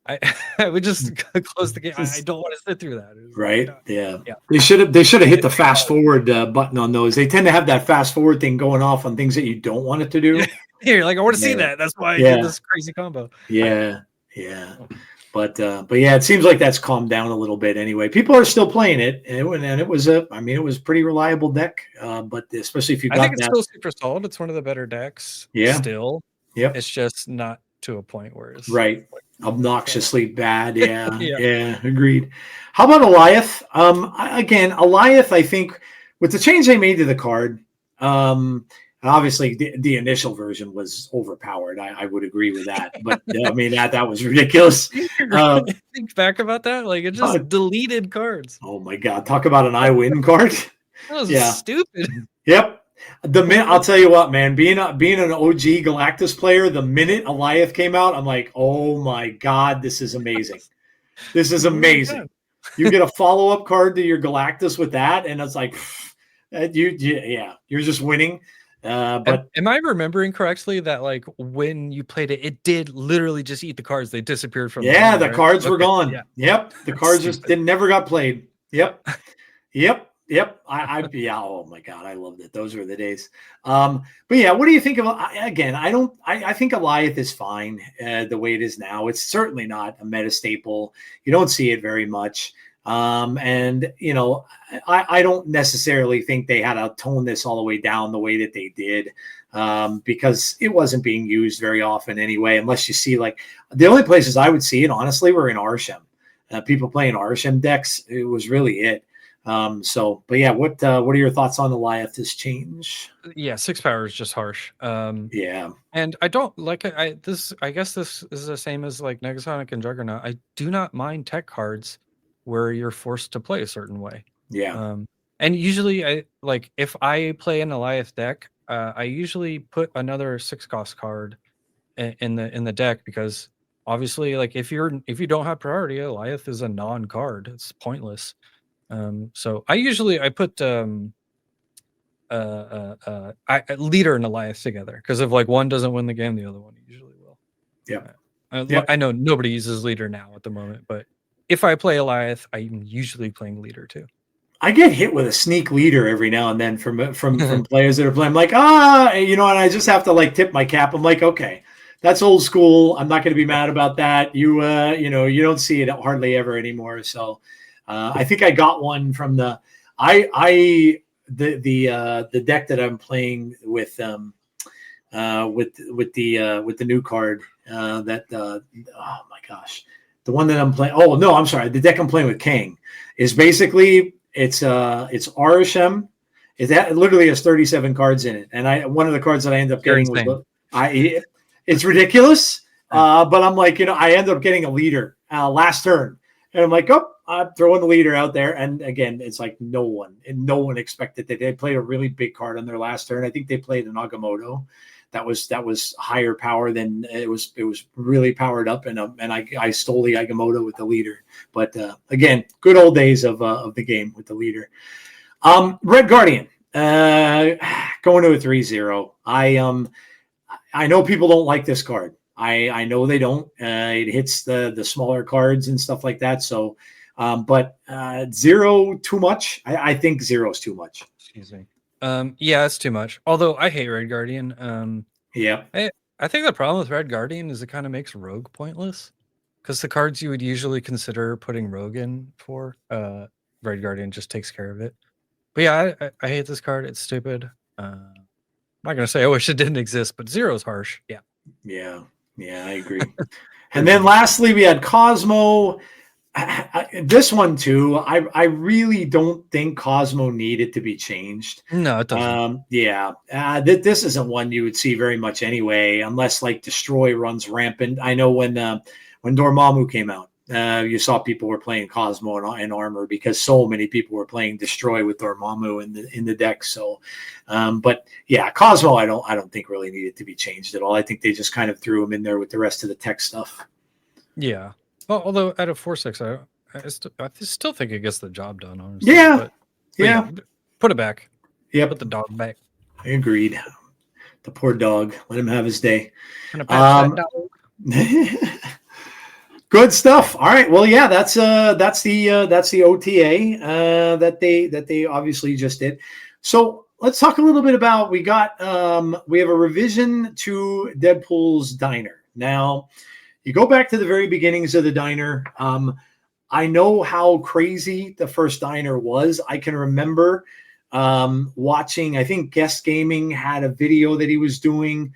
I would just close the game. I don't want to sit through that. Right? Yeah. They should have hit the fast forward button on those. They tend to have that fast forward thing going off on things that you don't want it to do. You're like, I want to see that. That's why I did this crazy combo. Yeah. But yeah, it seems like that's calmed down a little bit anyway. People are still playing it, and it was it was a pretty reliable deck. But especially if you got I think it's still super solid. It's one of the better decks. Yeah. Still. Yeah. It's just not to a point where it's right. Obnoxiously bad. Yeah. Agreed. How about Alioth? Again, Alioth, I think with the change they made to the card, obviously the initial version was overpowered. I would agree with that. But I mean, that was ridiculous. Think back about that. Like it just deleted cards. Oh my God. Talk about an I win card. That was stupid. Yep. I'll tell you what, man, being an OG Galactus player, the minute Alioth came out, I'm like, oh my God, this is amazing. This is amazing. You get a follow-up card to your Galactus with that, and it's like, you're just winning. But am I remembering correctly that like when you played it, it did literally just eat the cards? They disappeared from the cards were gone. Yeah. Yep. The cards just never got played. Yep. Oh my God, I loved it. Those were the days. But yeah, what do you think of? Again, I think Alioth is fine the way it is now. It's certainly not a meta staple. You don't see it very much. And I don't necessarily think they had to tone this all the way down the way that they did, because it wasn't being used very often anyway. Unless you see like the only places I would see it honestly were in Arshem. People playing Arshem decks. It was really it. But yeah, what are your thoughts on Goliath's change? Yeah, 6 power is just harsh. Yeah, And I don't like it. I guess this is the same as like Negasonic and Juggernaut. I do not mind tech cards where you're forced to play a certain way. yeah, And usually I like if I play an Goliath deck, I usually put another 6 cost card in the deck because obviously like if you don't have priority, Goliath is a non-card. It's pointless. So I put leader and Elias together because if like one doesn't win the game, the other one usually will. yeah. I know nobody uses leader now at the moment, but if I play Elias, I'm usually playing leader too. I get hit with a sneak leader every now and then from players that are playing. I'm like, and I just have to like tip my cap. I'm like, okay, that's old school. I'm not going to be mad about that. You don't see it hardly ever anymore. So I think I got one from the the deck that I'm playing with the new card oh my gosh, the one that I'm playing. Oh no, I'm sorry. The deck I'm playing with Kang is basically it's RSM. It literally has 37 cards in it, and one of the cards that I end up getting was it's ridiculous. But I'm like, I end up getting a leader last turn, and I'm like, I'm throwing the leader out there, and again, it's like no one expected that. They played a really big card on their last turn. I think they played an Agamotto that was higher power than it was really powered up, and I stole the Agamotto with the leader. But again, good old days of the game with the leader. Red Guardian going to a 3-0. I know people don't like this card. I know they don't. It hits the smaller cards and stuff like that. So, but 0 too much. I think 0 is too much. Excuse me. Yeah, it's too much. Although I hate Red Guardian. Yeah. I think the problem with Red Guardian is it kind of makes Rogue pointless because the cards you would usually consider putting Rogue in for, Red Guardian just takes care of it. But yeah, I hate this card. It's stupid. I'm not gonna say I wish it didn't exist, but 0 is harsh. Yeah. Yeah, I agree. And then lastly, we had Cosmo. This one too, I really don't think Cosmo needed to be changed. No, it doesn't. This isn't one you would see very much anyway, unless like Destroy runs rampant. I know when Dormammu came out, you saw people were playing Cosmo and Armor because so many people were playing Destroy with Dormammu in the deck. So, but yeah, Cosmo I don't think really needed to be changed at all. I think they just kind of threw him in there with the rest of the tech stuff. Yeah. Well, although out of 4/6, I still think it gets the job done. Honestly. Yeah. But put it back. Yeah. Put the dog back. I agreed. The poor dog. Let him have his day. Good stuff. All right. Well, yeah, that's the OTA that they obviously just did. So let's talk a little bit about we have a revision to Deadpool's Diner. Now, you go back to the very beginnings of the Diner. I know how crazy the first Diner was. I can remember watching, I think Guest Gaming had a video that he was doing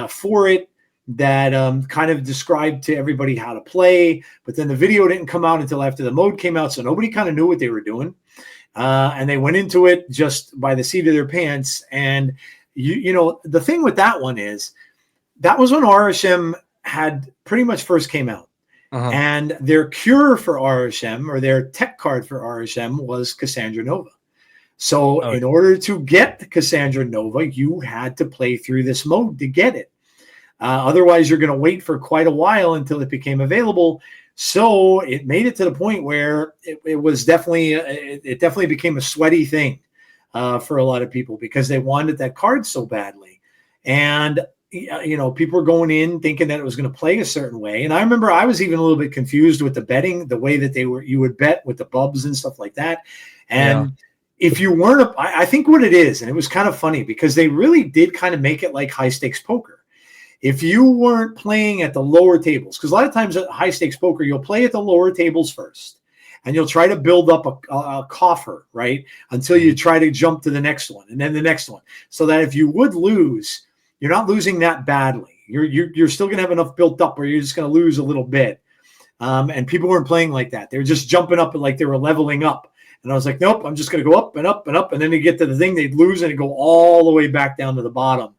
for it that kind of described to everybody how to play. But then the video didn't come out until after the mode came out, so nobody kind of knew what they were doing. And they went into it just by the seat of their pants. And, the thing with that one is that was when RSM had pretty much first came out. Uh-huh. And their cure for RSM or their tech card for RSM was Cassandra Nova. So in order to get Cassandra Nova, you had to play through this mode to get it. Otherwise, you're going to wait for quite a while until it became available. So it made it to the point where it was definitely became a sweaty thing for a lot of people because they wanted that card so badly. And people were going in thinking that it was going to play a certain way. And I remember I was even a little bit confused with the betting, the way that you would bet with the bubs and stuff like that. And if you weren't, I think what it is, and it was kind of funny because they really did kind of make it like high stakes poker. If you weren't playing at the lower tables, because a lot of times at high stakes poker, you'll play at the lower tables first and you'll try to build up a coffer, right? Until you try to jump to the next one and then the next one. So that if you would lose, you're not losing that badly. You're still going to have enough built up where you're just going to lose a little bit. And people weren't playing like that. They were just jumping up like they were leveling up. And I was like, nope, I'm just going to go up and up and up. And then they get to the thing, they'd lose and it'd go all the way back down to the bottom.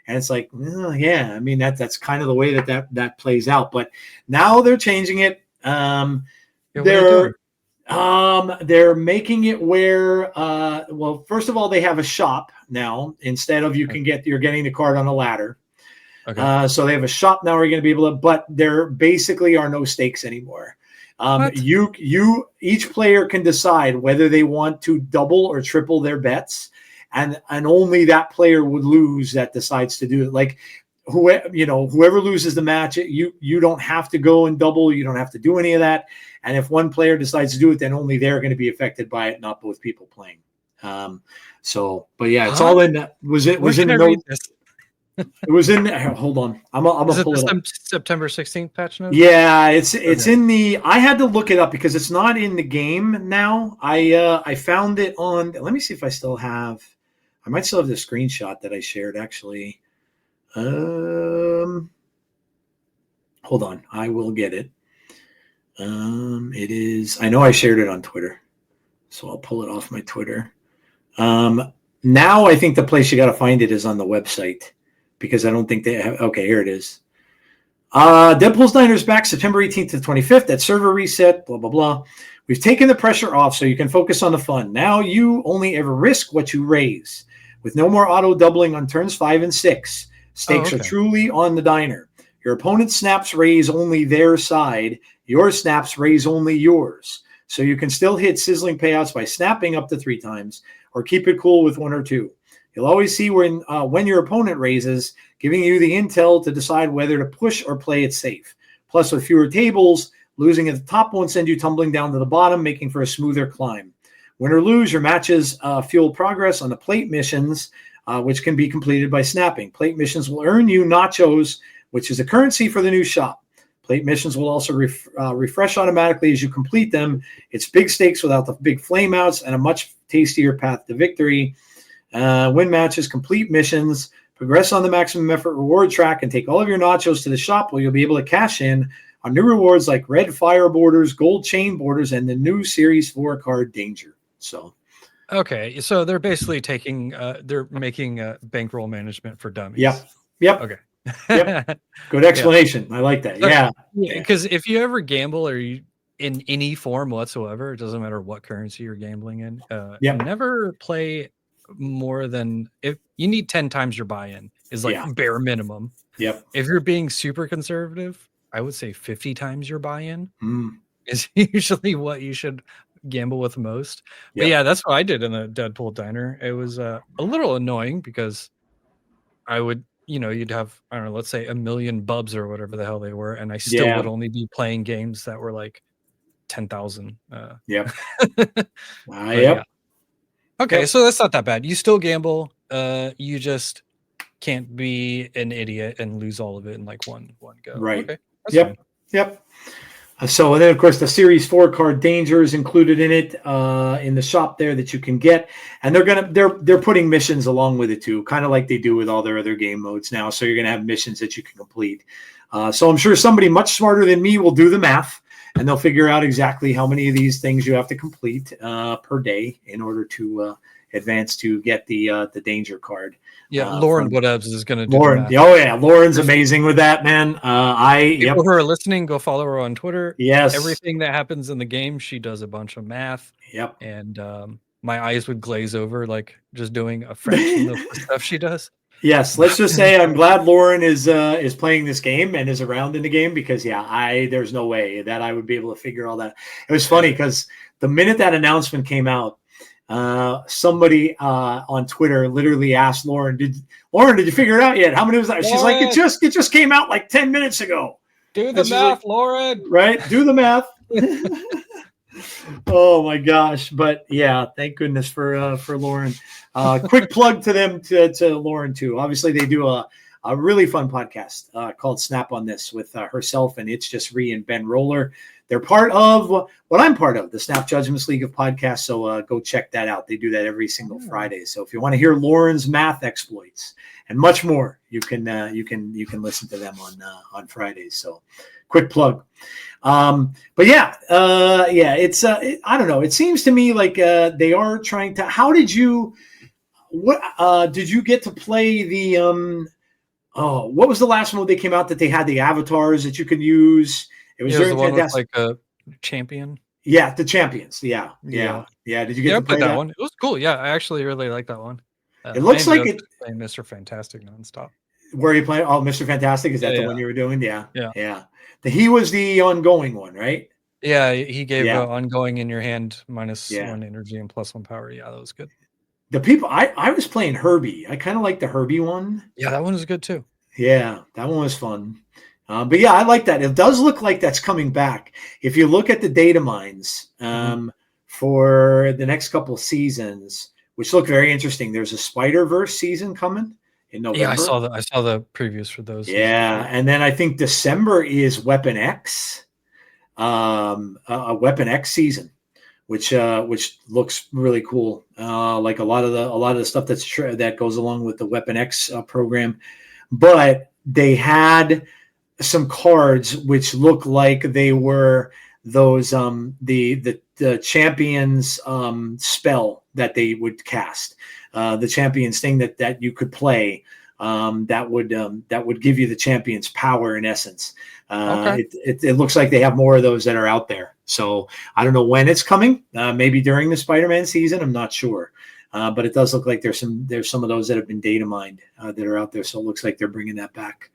And it's like, well, yeah, I mean, that's kind of the way that plays out. But now they're changing it. They're making it where, well, first of all, they have a shop now instead of you're getting the card on a ladder. Okay. So they have a shop now where you're going to be able to, but there basically are no stakes anymore. Each player can decide whether they want to double or triple their bets, and only that player would lose that decides to do it. Like whoever loses the match, you don't have to go and double. You don't have to do any of that. And if one player decides to do it, then only they're going to be affected by it, not both people playing. But yeah, it's all in. Was in the note? It was in. Hold on, I'm gonna pull it up. September 16th patch note. Yeah, it's in the. I had to look it up because it's not in the game now. I found it on. Let me see if I still have. I might still have the screenshot that I shared actually. Hold on, I will get it. It is. I know I shared it on Twitter, so I'll pull it off my Twitter. Now I think the place you got to find it is on the website. Because I don't think they have. Okay, here it is. Deadpool's Diner's back September 18th to 25th at server reset, blah, blah, blah. We've taken the pressure off so you can focus on the fun. Now you only ever risk what you raise. With no more auto doubling on turns 5 and 6. Stakes are truly on the diner. Your opponent's snaps raise only their side. Your snaps raise only yours. So you can still hit sizzling payouts by snapping up to 3 times or keep it cool with 1 or 2. You'll always see when your opponent raises, giving you the intel to decide whether to push or play it safe. Plus, with fewer tables, losing at the top won't send you tumbling down to the bottom, making for a smoother climb. Win or lose, your matches fuel progress on the plate missions, which can be completed by snapping. Plate missions will earn you nachos, which is a currency for the new shop. Plate missions will also refresh automatically as you complete them. It's big stakes without the big flameouts and a much tastier path to victory. Win matches, complete missions, progress on the maximum effort reward track, and take all of your nachos to the shop where you'll be able to cash in on new rewards like red fire borders, gold chain borders, and the new Series 4 card Danger. So, okay, so they're basically they're making bankroll management for dummies. Yep. Okay. Yep. Good explanation. Yeah. I like that. Yeah. Because if you ever gamble or you in any form whatsoever, it doesn't matter what currency you're gambling in. Never play more than if you need 10 times your buy-in is like bare minimum. Yep. If you're being super conservative, I would say 50 times your buy-in is usually what you should gamble with most. But yeah, that's what I did in the Deadpool diner. It was a little annoying because I would, you'd have, I don't know, let's say 1 million bubs or whatever the hell they were, and I still would only be playing games that were like 10,000. Yep. Okay, so that's not that bad. You still gamble. You just can't be an idiot and lose all of it in like one go. Right. Okay, that's fine. Yep. So, and then of course the Series 4 card Danger is included in it in the shop there that you can get, and they're putting missions along with it too, kind of like they do with all their other game modes now. So you're gonna have missions that you can complete. So I'm sure somebody much smarter than me will do the math. And they'll figure out exactly how many of these things you have to complete per day in order to advance to get the Danger card. Yeah, Lauren Woodebs is going to do Lauren. Lauren's amazing with that, man. People who are listening, go follow her on Twitter. Yes, everything that happens in the game, she does a bunch of math. Yep, and my eyes would glaze over like just doing a fraction of the stuff she does. Yes, let's just say I'm glad Lauren is playing this game and is around in the game because there's no way that I would be able to figure all that. It was funny because the minute that announcement came out, somebody on Twitter literally asked Lauren, "Did you figure it out yet? How many was that?" She's like, "It just came out like 10 minutes ago." Do the math, Lauren. Right? Do the math. Oh my gosh! But yeah, thank goodness for Lauren. Quick plug to them to Lauren too. Obviously, they do a a really fun podcast called Snap on This with herself and It's Just Ree and Ben Roller. They're part of what I'm part of, the Snap Judgments League of podcasts. So go check that out. They do that every single Friday. So if you want to hear Lauren's math exploits and much more, you can listen to them on Fridays. So quick plug. But yeah, it's I don't know. It seems to me like they are trying to. How did you? What did you get to play the? What was the last one they came out that they had the avatars that you could use? It was the one with like a champion. Yeah, the champions. Yeah. Did you get to play that one? It was cool. Yeah, I actually really like that one. It looks like it. Playing Mr. Fantastic nonstop. Where are you playing? Oh, Mr. Fantastic. Is that the one you were doing? Yeah. He was the ongoing one, right? Yeah, he gave ongoing in your hand -1 energy and +1 power. Yeah, that was good. The people I was playing Herbie. I kind of like the Herbie one. Yeah, that one was good too. Yeah, that one was fun. But yeah, I like that. It does look like that's coming back. If you look at the data mines for the next couple of seasons, which look very interesting, there's a Spider-Verse season coming in November. Yeah, I saw the previews for those. Yeah, and then I think December is Weapon X, a Weapon X season, which looks really cool. Like a lot of the stuff that goes along with the Weapon X program, but they had some cards which look like they were those the champions spell that they would cast, the champions thing that you could play that would give you the champion's power in essence. It looks like they have more of those that are out there. So I don't know when it's coming. Maybe during the Spider-Man season. I'm not sure. But it does look like there's some of those that have been data mined that are out there. So it looks like they're bringing that back.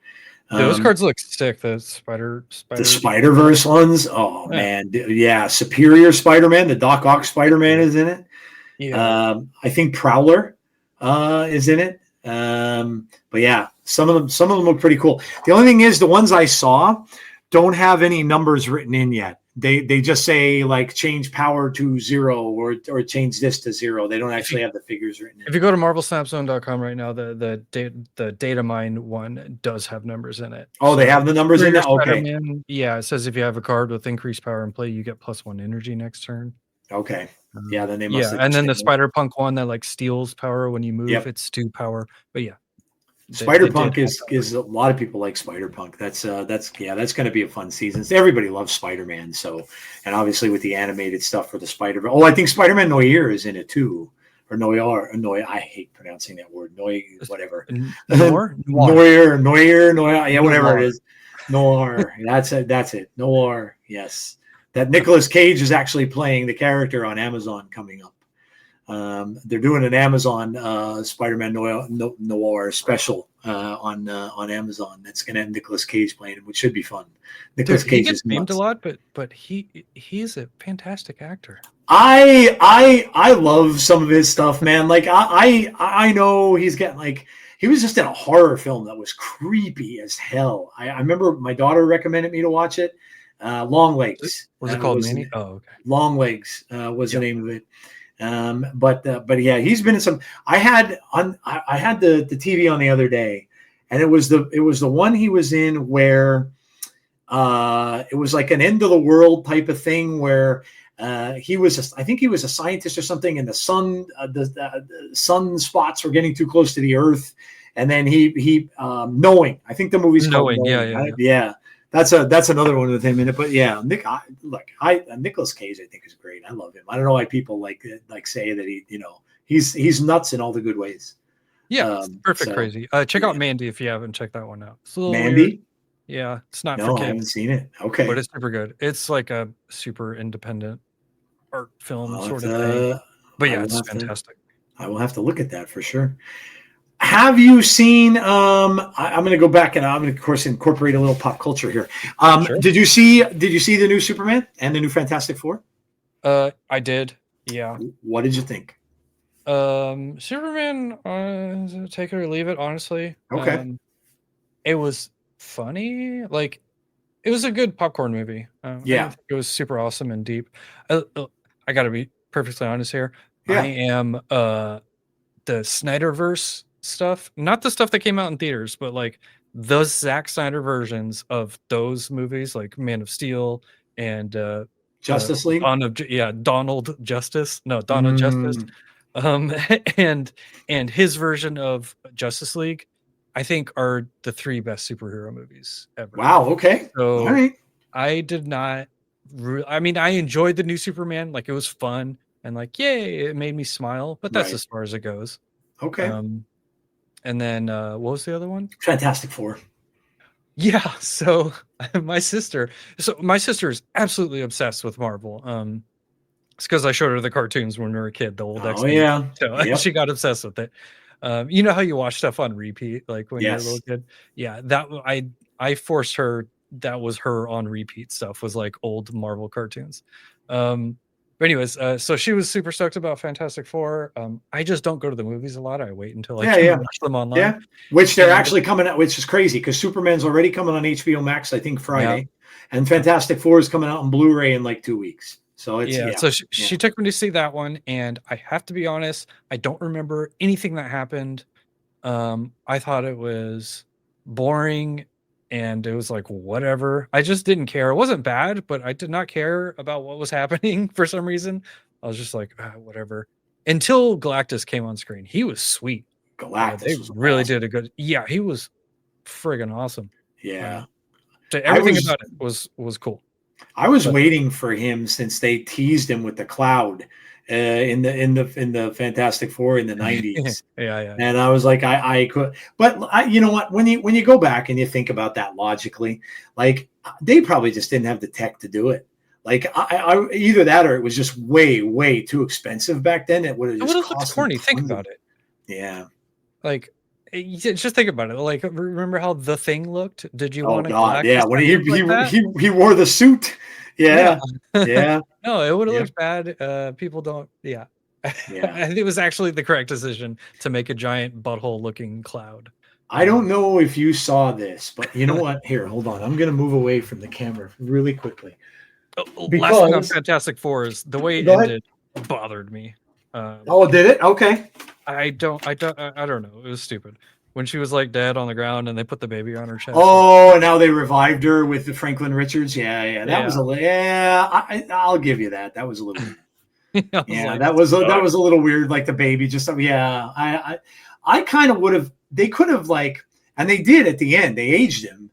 Those cards look sick. The Spider-Verse ones. Oh man, yeah. Superior Spider-Man. The Doc Ock Spider-Man is in it. Yeah. I think Prowler is in it. But yeah, some of them look pretty cool. The only thing is the ones I saw don't have any numbers written in yet. They just say like change power to 0 or change this to 0. They don't actually have the figures written in. If you go to marvelsnapzone.com right now, the data mine one does have numbers in it. Oh, so they have the numbers in it? Okay. Yeah, it says if you have a card with increased power in play, you get +1 energy next turn. Okay. Yeah, then they must have and then the Spider-Punk one that like steals power when you move, it's 2 power. But yeah. Spider-Punk is a lot of people like Spider-Punk. That's going to be a fun season. Everybody loves Spider-Man. So, and obviously with the animated stuff for the Spider-Man. Oh, I think Spider-Man Noir is in it too, or Noir. I hate pronouncing that word. Whatever. Noir. Yeah, whatever it is. Noir. That's it. Noir. Yes. That Nicolas Cage is actually playing the character on Amazon coming up. They're doing an Amazon Spider-Man Noir special on Amazon. That's going to have Nicolas Cage playing him, which should be fun. Nicolas Cage is named a lot, but he's a fantastic actor. I love some of his stuff, man. Like I know he's getting like he was just in a horror film that was creepy as hell. I remember my daughter recommended me to watch it. Long Legs. Was it called Manny? Oh, okay. Long Legs was the name of it. But yeah, he's been in some. I had the TV on the other day, and it was the one he was in where it was like an end of the world type of thing where I think he was a scientist or something, and the sun spots were getting too close to the Earth, and then he Knowing. I think the movie's called Knowing. Yeah. That's another one with him in it, but yeah, Nicolas Cage I think is great. I love him. I don't know why people like say that he's nuts in all the good ways. Yeah, perfect crazy. Check out Mandy if you haven't checked that one out. It's a little Mandy. Weird. Yeah, it's not for kids. I haven't seen it. Okay, but it's super good. It's like a super independent art film sort of thing. But yeah, it's fantastic. I will have to look at that for sure. Have you seen? I'm going to go back and I'm going to, of course, incorporate a little pop culture here. Sure. Did you see the new Superman and the new Fantastic Four? I did. Yeah. What did you think? Superman, take it or leave it. Honestly, okay. It was funny. Like, it was a good popcorn movie. Yeah, it was super awesome and deep. I got to be perfectly honest here. Yeah. I am the Snyderverse stuff, not the stuff that came out in theaters, but like those Zack Snyder versions of those movies, like Man of Steel and Justice League. Donald Justice, no Dawn of Justice, Mm, um, and his version of Justice League, I think are the three best superhero movies ever. wow. Okay. So All right. I did not. I mean, I enjoyed the new Superman. Like it was fun and like, yay, it made me smile. But that's Right. as far as it goes. Okay. And then what was the other one? Fantastic Four. Yeah. So my sister is absolutely obsessed with Marvel. It's because I showed her the cartoons when we were a kid, the old Oh X-Men. yeah. So Yep. she got obsessed with it. You know how you watch stuff on repeat, like when you're a Yes. little kid? Yeah, that I forced her. That was her on repeat stuff, was like old Marvel cartoons. But anyways, so she was super stoked about Fantastic Four. I just don't go to the movies a lot. I wait until I can watch them online. Yeah. Which they're And- actually coming out, which is crazy because Superman's already coming on HBO Max, I think Friday, Yeah. and Fantastic Four is coming out on Blu-ray in like 2 weeks. So it's So she took me to see that one, and I have to be honest, I don't remember anything that happened. I thought it was boring, and it was like whatever. I just didn't care. It wasn't bad, but I did not care about what was happening for some reason. I was just like, whatever. Until Galactus came on screen, he was sweet. Galactus They was really awesome. did a good. Yeah, he was friggin' awesome. Yeah. Everything about it was cool. I was waiting for him since they teased him with the cloud in the Fantastic Four in the 90s. Yeah. And I was like, I could, but you know what? When you go back and you think about that logically, like they probably just didn't have the tech to do it. Like I either that or it was just way too expensive back then. It would have just cost corny. Think about it. Yeah. Like, just think about it. Like, remember how the Thing looked? Did you want to? God, yeah. When he wore the suit. Yeah. Yeah. No, it would have looked bad. People don't. Yeah. I think it was actually the correct decision to make a giant butthole-looking cloud. I don't know if you saw this, but you know what? Here, hold on. I'm going to move away from the camera really quickly. Last thing on Fantastic Four is the way it ended bothered me. Did it? Okay. I don't know. It was stupid. When she was like dead on the ground and they put the baby on her chest. Oh, and now they revived her with the Franklin Richards. Yeah. That was I'll give you that. That was a little that was a little weird. Like the baby just I kind of would have. They could have and they did at the end. They aged him.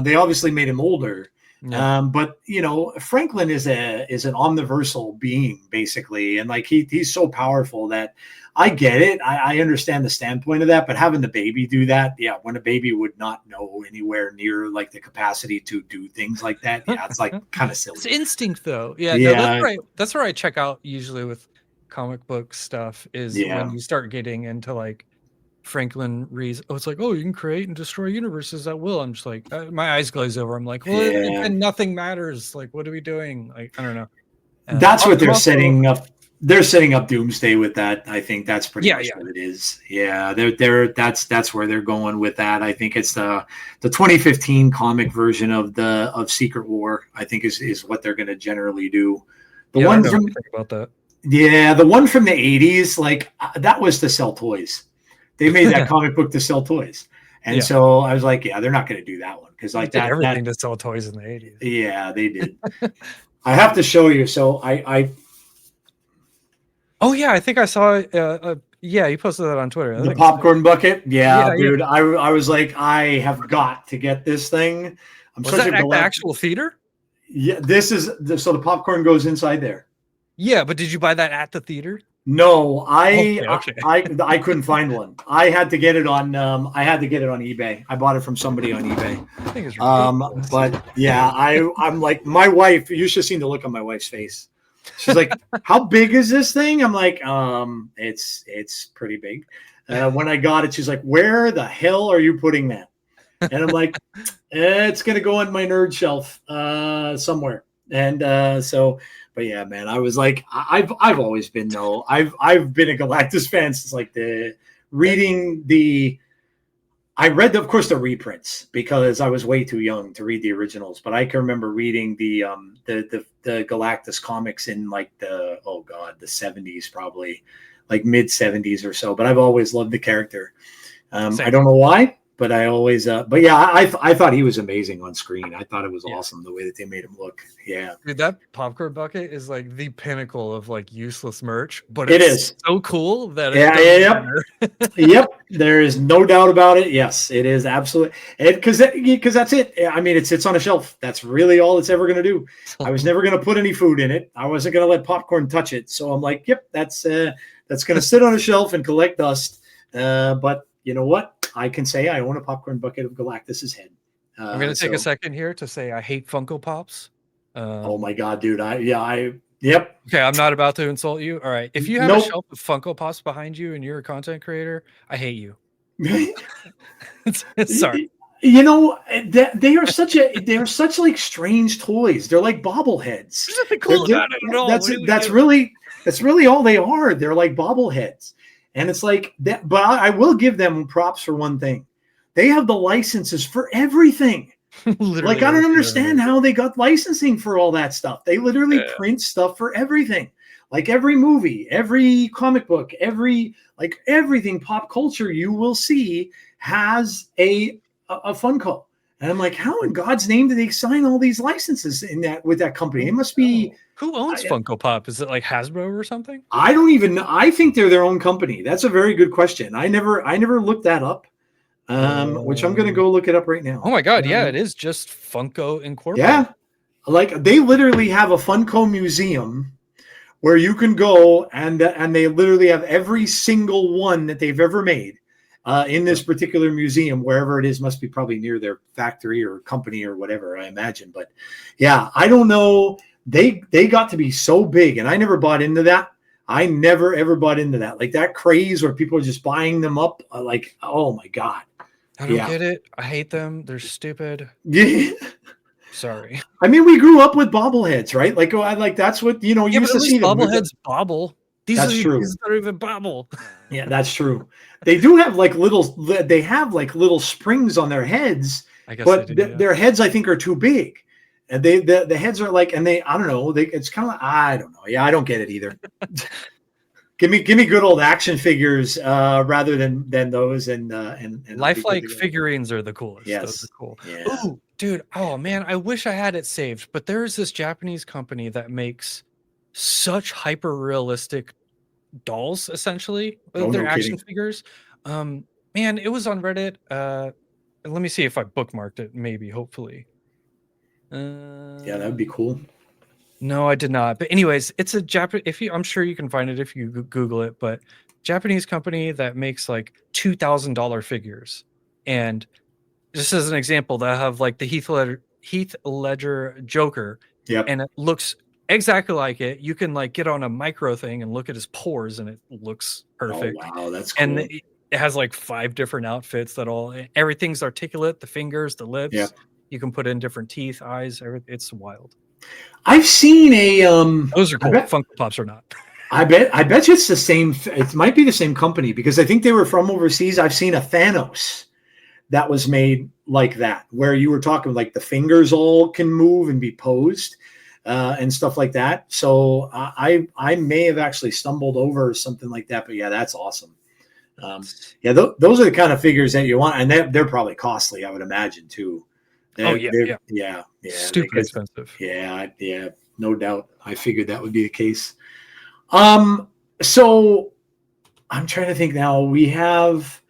They obviously made him older. Yeah. But you know, Franklin is an omniversal being basically, and like he's so powerful that I get it. I understand the standpoint of that, but having the baby do that, when a baby would not know anywhere near like the capacity to do things like that, it's like kind of silly. It's instinct though. No, that's where I check out usually with comic book stuff is when you start getting into like Franklin Reeves. It's like, you can create and destroy universes at will. I'm just like, my eyes glaze over. I'm like, and nothing matters. Like, what are we doing? Like, I don't know. That's what they're setting up. They're setting up Doomsday with that. I think that's pretty much what it is. Yeah, that's where they're going with that. I think it's the 2015 comic version of Secret War. I think is what they're going to generally do. The one from think about that. Yeah, the one from the 80s, like that was to sell toys. They made that comic book to sell toys. And so I was like, they're not going to do that one because like they did everything to sell toys in the 80s. Yeah, they did. I have to show you. So I I think I saw it. You posted that on Twitter. The popcorn bucket. Yeah, dude. I was like, I have got to get this thing. Was that the actual theater? Yeah, so the popcorn goes inside there. Yeah, but did you buy that at the theater? No, I couldn't find one. I had to get it on eBay. I bought it from somebody on eBay. I think it's ridiculous. But yeah, I'm like, my wife, you should have seen the look on my wife's face. She's like, how big is this thing? I'm like, it's pretty big. When I got it, she's like, where the hell are you putting that? And I'm like, it's going to go on my nerd shelf somewhere. And but yeah, man, I was like, I've always been I've been a Galactus fan since like I read, of course, the reprints because I was way too young to read the originals. But I can remember reading the Galactus comics in like the 70s, probably like mid 70s or so. But I've always loved the character. I Same. don't know why, but I always. But yeah, I thought he was amazing on screen. I thought it was awesome the way that they made him look. Yeah, Dude, that popcorn bucket is like the pinnacle of like useless merch, but it it's is so cool that Yeah, it yeah, doesn't matter. yep. There is no doubt about it. Yes, it is absolutely because that's it. I mean, it sits on a shelf. That's really all it's ever going to do. I was never going to put any food in it. I wasn't going to let popcorn touch it. So I'm like, yep, that's going to sit on a shelf and collect dust. But you know what? I can say I own a popcorn bucket of Galactus's head. I'm going to take a second here to say I hate Funko Pops. Oh my God, dude. Yep. Okay, I'm not about to insult you. All right. If you have a Nope. shelf of Funko Pops behind you and you're a content creator, I hate you. Sorry. You know, they're such like strange toys. They're like bobbleheads. There's nothing cool about it at all. That's really all they are. They're like bobbleheads. And it's like that, but I will give them props for one thing. They have the licenses for everything. Like, I don't understand how they got licensing for all that stuff. They literally print stuff for everything. Like every movie, every comic book, everything pop culture you will see has a Funko. And I'm like, how in God's name do they sign all these licenses with that company? It must be. Who owns Funko Pop? Is it like Hasbro or something? I don't even know. I think they're their own company. That's a very good question. I never looked that up. Which I'm going to go look it up right now. Oh my God. Yeah, it is just Funko Incorporated. Yeah. Like they literally have a Funko museum where you can go and they literally have every single one that they've ever made in this particular museum, wherever it is. Must be probably near their factory or company or whatever, I imagine. But yeah, I don't know. They got to be so big, and I never bought into that. I never ever bought into that. Like that craze where people are just buying them up. Like, oh my God. I don't get it. I hate them. They're stupid. Yeah. Sorry. I mean, we grew up with bobbleheads, right? Like that's what you used to see. Bobbleheads bobble. That's true. These don't even bobble. Yeah, that's true. They do have like little springs on their heads, I guess but they do, their heads I think are too big. And the heads are like, and I don't know. It's kind of like, I don't know. Yeah, I don't get it either. Give me good old action figures rather than those and lifelike figurines are the coolest. Yes. Those are cool. Yeah. Oh, dude. Oh man, I wish I had it saved. But there is this Japanese company that makes such hyper realistic dolls, essentially. They're action figures. Man, it was on Reddit. Let me see if I bookmarked it. Maybe, hopefully. Yeah, that would be cool. No, I did not. But anyways, it's a Japanese. I'm sure you can find it if you Google it. But Japanese company that makes like $2,000 figures, and just as an example, they have like the Heath Ledger Joker, and it looks exactly like it. You can like get on a micro thing and look at his pores, and it looks perfect. Oh wow, that's cool. And it has like 5 different outfits everything's articulate. The fingers, the lips. Yeah. You can put in different teeth, eyes. Everything. It's wild. I've seen those are cool. Funko Pops are not. I bet you it's the same. It might be the same company because I think they were from overseas. I've seen a Thanos that was made like that, where you were talking like the fingers all can move and be posed and stuff like that. So I may have actually stumbled over something like that. But yeah, that's awesome. Those are the kind of figures that you want, and they're probably costly, I would imagine too. Yeah. Stupid expensive. Yeah, no doubt. I figured that would be the case. So I'm trying to think now. We have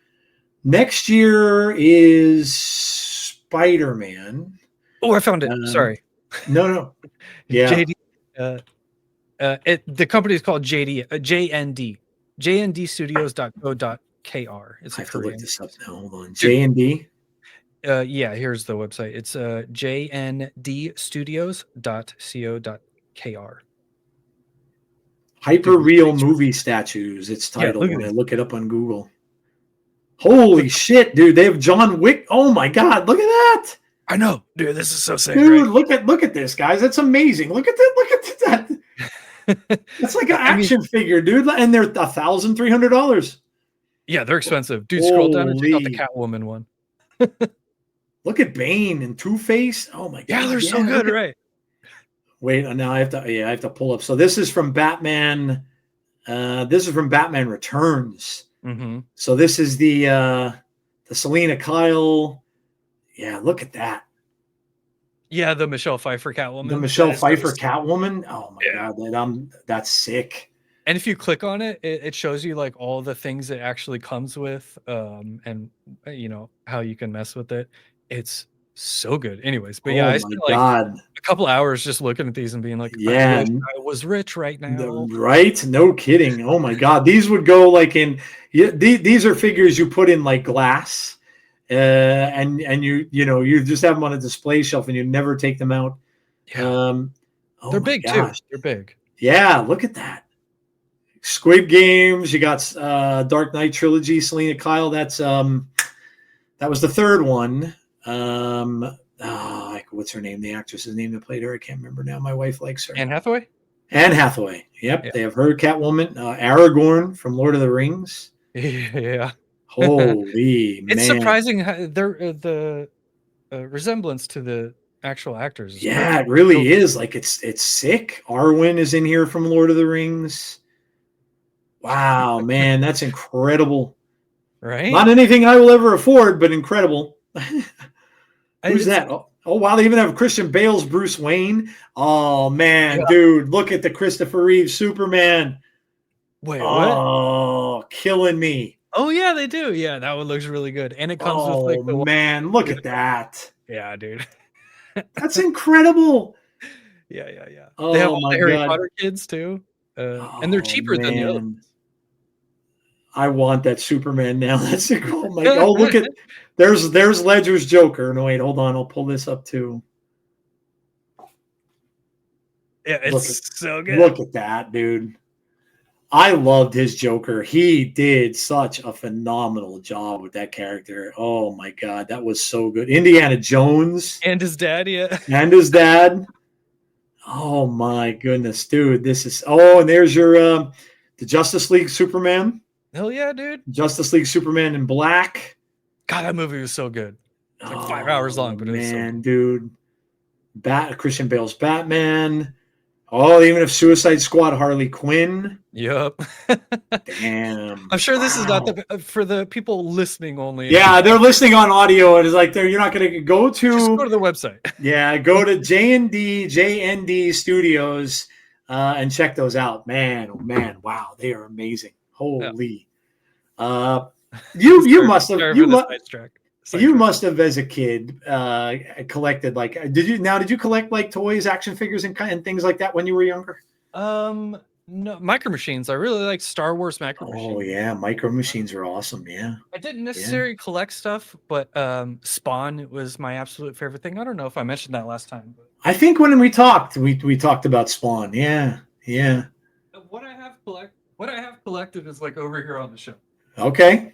next year is Spider-Man. Oh, I found it. Sorry. No. Yeah. JD. The company is called JND. JNDstudios.co.kr. It's I have to look this up now. Hold on. JND. Yeah, here's the website. It's jndstudios.co.kr. Hyper real movie statues. It's titled when I look it up on Google. Holy shit, dude! They have John Wick. Oh my God, look at that! I know, dude. This is so sick. Dude, right? look at this, guys. That's amazing. Look at that. That's like an action figure, dude. And they're $1,300. Yeah, they're expensive, dude. Scroll down and check out the Catwoman one. Look at Bane and Two-Face. Oh my God. Yeah, they're so good, right? Wait, now I have to pull up. So this is from Batman This is from Batman Returns. Mm-hmm. So this is the Selena Kyle. Yeah, look at that. Yeah, the Michelle Pfeiffer Catwoman. The Michelle Pfeiffer Catwoman. Oh my god, that's sick. And if you click on it, it shows you like all the things it actually comes with, and you know how you can mess with it. It's so good. Anyways, but yeah, I spent like a couple hours just looking at these and being like, yeah, I wish I was rich right now. Right? No kidding. Oh my god, these would go like in. These are figures you put in like glass, and you just have them on a display shelf and you never take them out. Yeah. They're big too. They're big. Yeah, look at that. Squid Games. You got Dark Knight trilogy. Selena Kyle. That was the third one. What's her name? The actress's name that played her. I can't remember now. My wife likes her. Anne Hathaway. Anne Hathaway. Yep. Yeah. They have her Catwoman. Aragorn from Lord of the Rings. Yeah. Holy man! It's surprising how the resemblance to the actual actors. Yeah, it really is. Like it's sick. Arwen is in here from Lord of the Rings. Wow, man, that's incredible. Right? Not anything I will ever afford, but incredible. Who's that? Oh, wow, they even have Christian Bale's Bruce Wayne. Oh, man, dude, look at the Christopher Reeve Superman. Wait, what? Killing me. Oh, yeah, they do. Yeah, that one looks really good. And it comes with like the man, look at that. Yeah, dude. That's incredible. Yeah. Oh, they have all the Harry Potter kids too. And they're cheaper than the other ones. I want that Superman now. That's a cool. Like, oh, look at there's Ledger's Joker. No, wait, hold on. I'll pull this up too. Yeah, it's so good. Look at that, dude. I loved his Joker. He did such a phenomenal job with that character. Oh my god, that was so good. Indiana Jones and his dad, yeah, and his dad. Oh my goodness, dude! This is and there's your the Justice League Superman. Hell yeah, dude! Justice League Superman in black. God, that movie was so good. It's like 5 hours long, but it was so good. Dude. Christian Bale's Batman. Oh, even if Suicide Squad Harley Quinn. Yep. Damn. I'm sure this is not for the people listening only. Yeah, they're listening on audio. It is like you're not going to go to. Just go to the website. Yeah, go to JND Studios and check those out. Man, oh man, wow, they are amazing. Holy. Yeah. You must have you must have as a kid collected like did you collect like toys, action figures and things like that when you were younger? No, Micro Machines. I really like Star Wars Micro Machines. Oh yeah, Micro Machines are awesome. Yeah. I didn't necessarily collect stuff, but Spawn was my absolute favorite thing. I don't know if I mentioned that last time. But... I think when we talked about Spawn. Yeah. What I have collected is like over here on the show. Okay.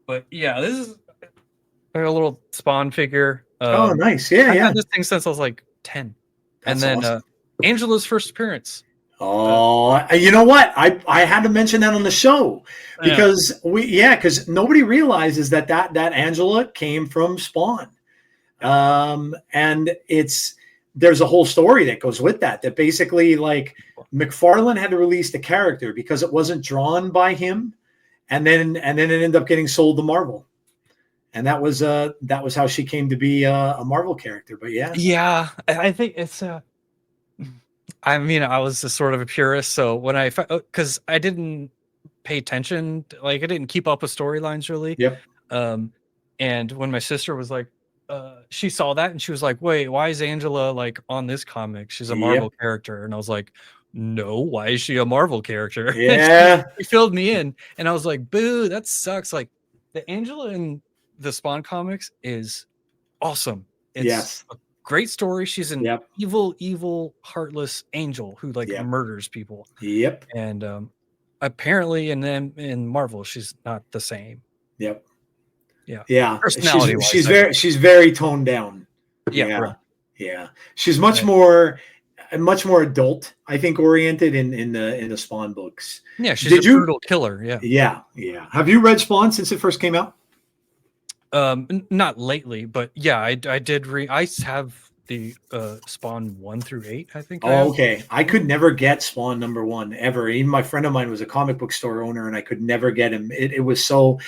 But yeah, this is like a little Spawn figure. Oh, nice. Yeah, I've had this thing since I was like 10. That's and then awesome. Angela's first appearance. Oh, you know what? I had to mention that on the show because because nobody realizes that Angela came from Spawn. And there's a whole story that goes with that basically like McFarlane had to release the character because it wasn't drawn by him. And then it ended up getting sold to Marvel. And that was how she came to be a Marvel character. But yeah, I think it's I mean, I was a sort of a purist, so when because I didn't pay attention, like I didn't keep up with storylines really. Yep. And when my sister was like, she saw that and she was like, "Wait, why is Angela like on this comic? She's a Marvel character." And I was like, "No, why is she a Marvel character?" Yeah. She filled me in, and I was like, "Boo, that sucks." Like the Angela in the Spawn comics is awesome. It's a great story. She's an evil, heartless angel who like murders people. Yep. And apparently in Marvel, she's not the same. Yep. Yeah. Personality. She's very toned down. Yeah. Right. Yeah. She's much more adult, I think, oriented in the Spawn books. Yeah. She's a brutal killer. Yeah. Yeah. Have you read Spawn since it first came out? Not lately, but yeah, I did read. I have the Spawn 1 through 8. I think. Oh, okay. I could never get Spawn #1 ever. Even my friend of mine was a comic book store owner, and I could never get him. It was so,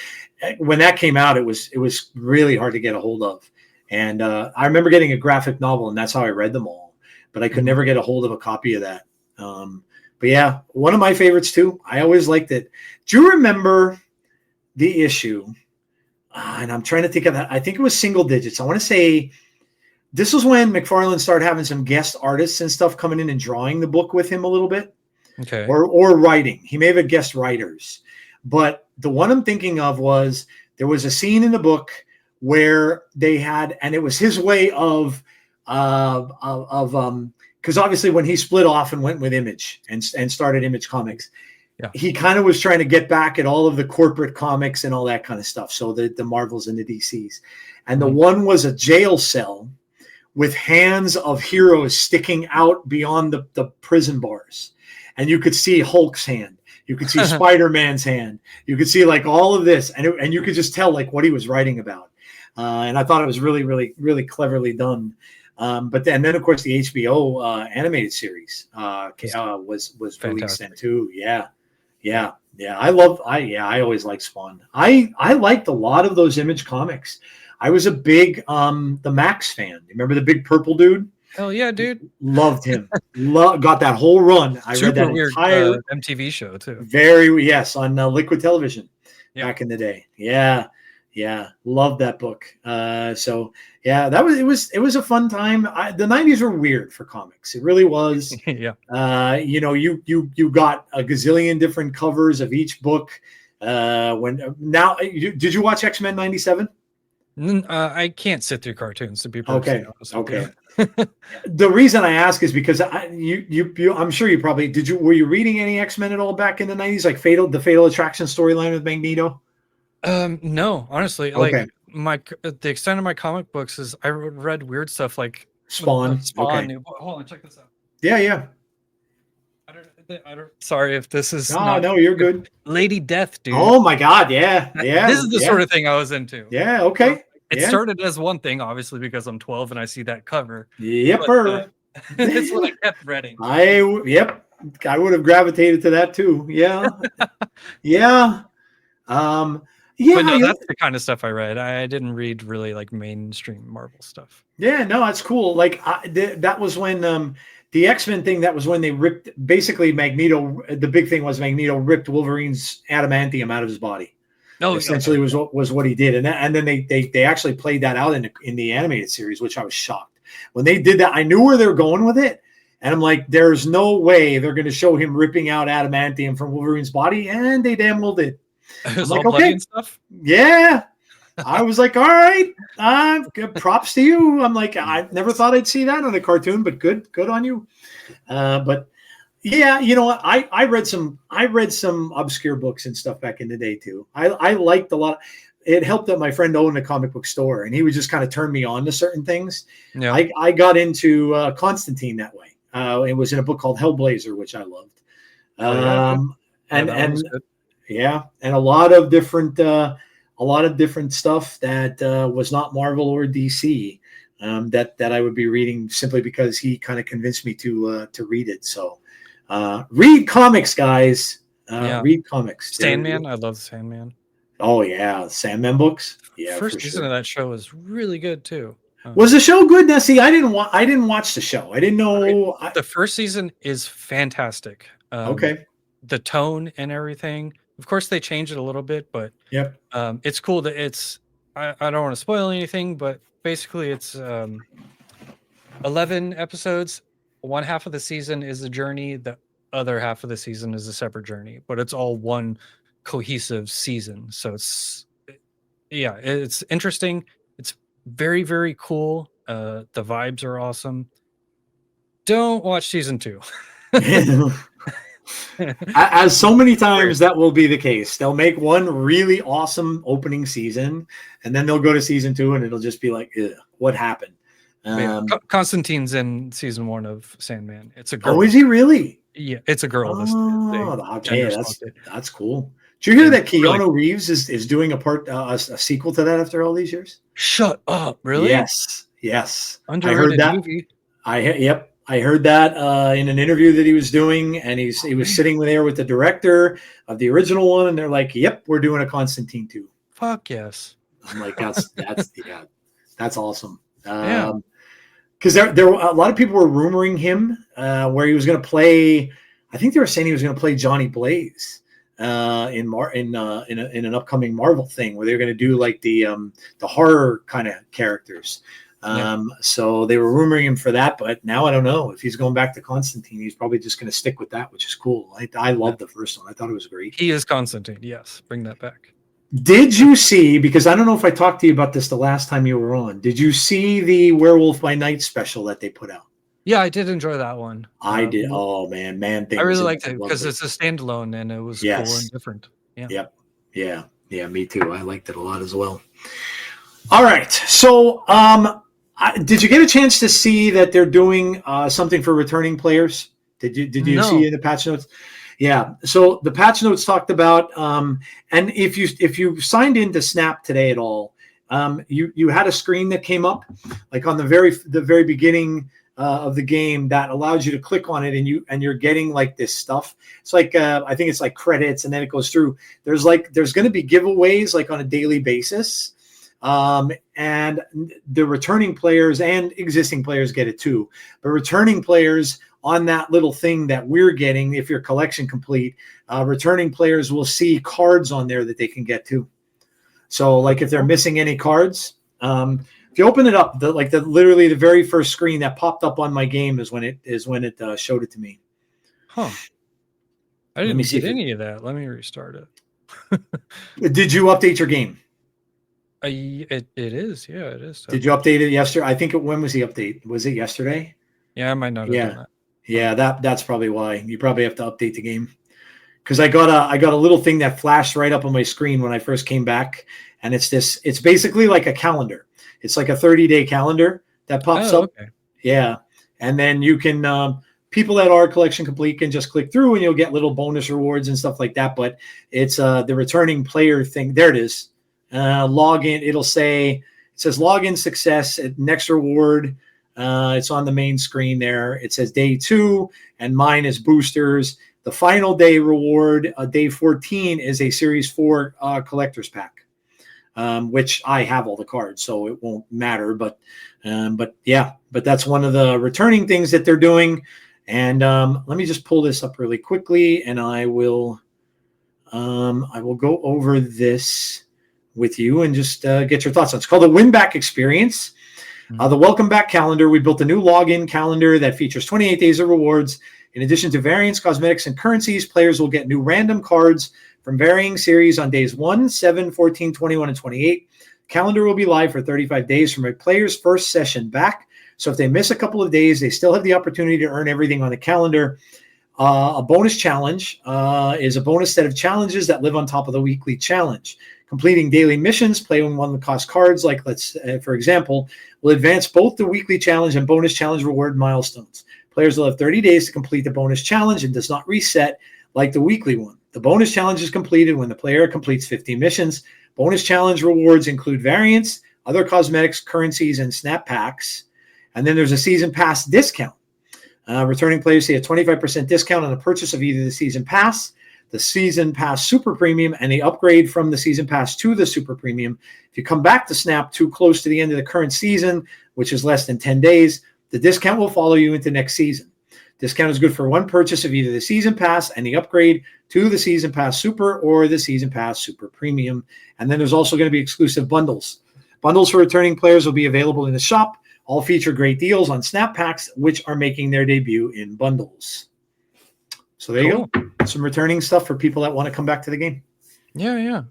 when that came out, it was really hard to get a hold of. And I remember getting a graphic novel, and that's how I read them all. But I could never get a hold of a copy of that. But yeah, one of my favorites too. I always liked it. Do you remember the issue? And I'm trying to think of that. I think it was single digits. I want to say this was when McFarlane started having some guest artists and stuff coming in and drawing the book with him a little bit. Okay. Or writing. He may have had guest writers. But the one I'm thinking of was there was a scene in the book where they had, and it was his way of because obviously when he split off and went with Image and started Image Comics, he kind of was trying to get back at all of the corporate comics and all that kind of stuff. So the Marvels and the DCs. And the one was a jail cell with hands of heroes sticking out beyond the prison bars. And you could see Hulk's hand. You could see Spider-Man's hand. You could see like all of this. And you could just tell like what he was writing about. And I thought it was really, really, really cleverly done. But then of course, the HBO animated series was released then too. Yeah. I always liked Spawn. I liked a lot of those Image comics. I was a big the Max fan. Remember the big purple dude? Hell yeah, dude! Loved him. Got that whole run. I read that weird, entire MTV show too. On Liquid Television back in the day. Yeah, loved that book. So yeah, it was a fun time. The 90s were weird for comics. It really was. Yeah. You got a gazillion different covers of each book. Did you watch X-Men 97? I can't sit through cartoons to be perfectly honest. Okay. The reason I ask is because I'm sure you probably were you reading any X-Men at all back in the 90s, like the Fatal Attraction storyline with Magneto? No, honestly, like the extent of my comic books is I read weird stuff like Spawn. Okay. Hold on, check this out. Yeah. I don't. Sorry if this is. No, you're good. Lady Death, dude. Oh my God, yeah. This is the sort of thing I was into. Yeah, okay. It started as one thing, obviously, because I'm 12 and I see that cover. Yepper. It's what I kept reading. I would have gravitated to that too. Yeah. Yeah. But no, that's the kind of stuff I read. I didn't read really like mainstream Marvel stuff. Yeah, no, that's cool. Like that was when the X-Men thing, that was when they ripped basically Magneto. The big thing was Magneto ripped Wolverine's adamantium out of his body. No, essentially was what he did, and then they actually played that out in the animated series, which I was shocked when they did that. I knew where they were going with it, and I'm like, there's no way they're going to show him ripping out adamantium from Wolverine's body, and they damn well did. It was like, all bloody and stuff. Yeah, I was like, all right, props to you. I'm like, I never thought I'd see that on a cartoon, but good on you. But yeah, you know what? I read some obscure books and stuff back in the day too. I liked a lot. It helped that my friend owned a comic book store, and he would just kind of turn me on to certain things. Yeah. I got into Constantine that way. It was in a book called Hellblazer, which I loved. And a lot of different stuff that was not Marvel or DC that I would be reading simply because he kind of convinced me to read it. So. Read comics, guys. Read comics. Sandman, I love Sandman. Oh yeah, Sandman books. Yeah, first season of that show was really good too. Was the show good? Now, see, I didn't watch the show. I didn't know. The first season is fantastic. Okay. The tone and everything. Of course, they changed it a little bit, but it's cool that it's. I don't want to spoil anything, but basically, it's 11 episodes. One half of the season is a journey. The other half of the season is a separate journey, but it's all one cohesive season. So it's interesting. It's very, very cool. The vibes are awesome. Don't watch season 2. As so many times that will be the case. They'll make one really awesome opening season, and then they'll go to season 2, and it'll just be like, what happened? Constantine's in season 1 of Sandman. It's a girl. Oh, is he really? Yeah, it's a girl. That's cool. Did you hear that Keanu Reeves is doing a sequel to that after all these years? Shut up! Really? Yes. Yes, I heard Underrated that. movie. Yep, I heard that in an interview that he was doing, and he was sitting there with the director of the original one, and they're like, "Yep, we're doing a Constantine 2." Fuck yes. I'm like, that's yeah, that's awesome. Yeah. Because there were a lot of people were rumoring him where he was going to play. I think they were saying he was going to play Johnny Blaze in an upcoming Marvel thing where they're going to do like the horror kind of characters. So they were rumoring him for that, but now I don't know if he's going back to Constantine. He's probably just going to stick with that, which is cool. I love the first one. I thought it was great. He is Constantine. Yes, bring that back. Did you see, because I don't know if I talked to you about this the last time you were on, did you see the Werewolf by Night special that they put out? Yeah, I did enjoy that one. I did. Oh, man things. I really liked it because it's a standalone and it was cool and different. Yeah. Yep. Yeah, me too. I liked it a lot as well. All right. So did you get a chance to see that they're doing something for returning players? Did you see in the patch notes? Yeah. So the patch notes talked about, and if you signed into Snap today at all, you had a screen that came up, like on the very beginning of the game, that allows you to click on it, and you're getting like this stuff. It's like I think it's like credits, and then it goes through. There's going to be giveaways like on a daily basis, and the returning players and existing players get it too. But returning players, on that little thing that we're getting, if your collection complete, returning players will see cards on there that they can get too. So like if they're missing any cards, if you open it up, literally the very first screen that popped up on my game is when it showed it to me. Huh. I didn't get any of that. Let me restart it. Did you update your game? It is. Yeah, it is. Did you update it yesterday? I think when was the update? Was it yesterday? Yeah, I might not have done that. Yeah, that's probably why. You probably have to update the game. Because I got a little thing that flashed right up on my screen when I first came back, and it's basically like a calendar. It's like a 30-day calendar that pops up. Okay. Yeah, and then you can people that are collection complete can just click through, and you'll get little bonus rewards and stuff like that. But it's the returning player thing. There it is. Login. It says login success. Next reward. It's on the main screen there. It says day 2, and mine is boosters. The final day reward, day 14, is a Series 4 collector's pack, which I have all the cards, so it won't matter. But that's one of the returning things that they're doing. And let me just pull this up really quickly, and I will go over this with you and just get your thoughts on it. It's called the Win Back Experience. The Welcome Back calendar. We built a new login calendar that features 28 days of rewards. In addition to variants, cosmetics, and currencies, players will get new random cards from varying series on days 1, 7, 14, 21, and 28. Calendar will be live for 35 days from a player's first session back. So if they miss a couple of days, they still have the opportunity to earn everything on the calendar. A bonus challenge is a bonus set of challenges that live on top of the weekly challenge. Completing daily missions, playing one that costs cards, like for example, will advance both the weekly challenge and bonus challenge reward milestones. Players will have 30 days to complete the bonus challenge and does not reset like the weekly one. The bonus challenge is completed when the player completes 50 missions. Bonus challenge rewards include variants, other cosmetics, currencies, and snap packs. And then there's a season pass discount. Returning players see a 25% discount on the purchase of either the season pass, the season pass super premium, and the upgrade from the season pass to the super premium. If you come back to Snap too close to the end of the current season, which is less than 10 days, the discount will follow you into next season. Discount is good for one purchase of either the season pass and the upgrade to the season pass super or the season pass super premium. And then there's also going to be exclusive bundles. Bundles for returning players will be available in the shop. All feature great deals on Snap packs, which are making their debut in bundles. So there you go. Some returning stuff for people that want to come back to the game. Yeah.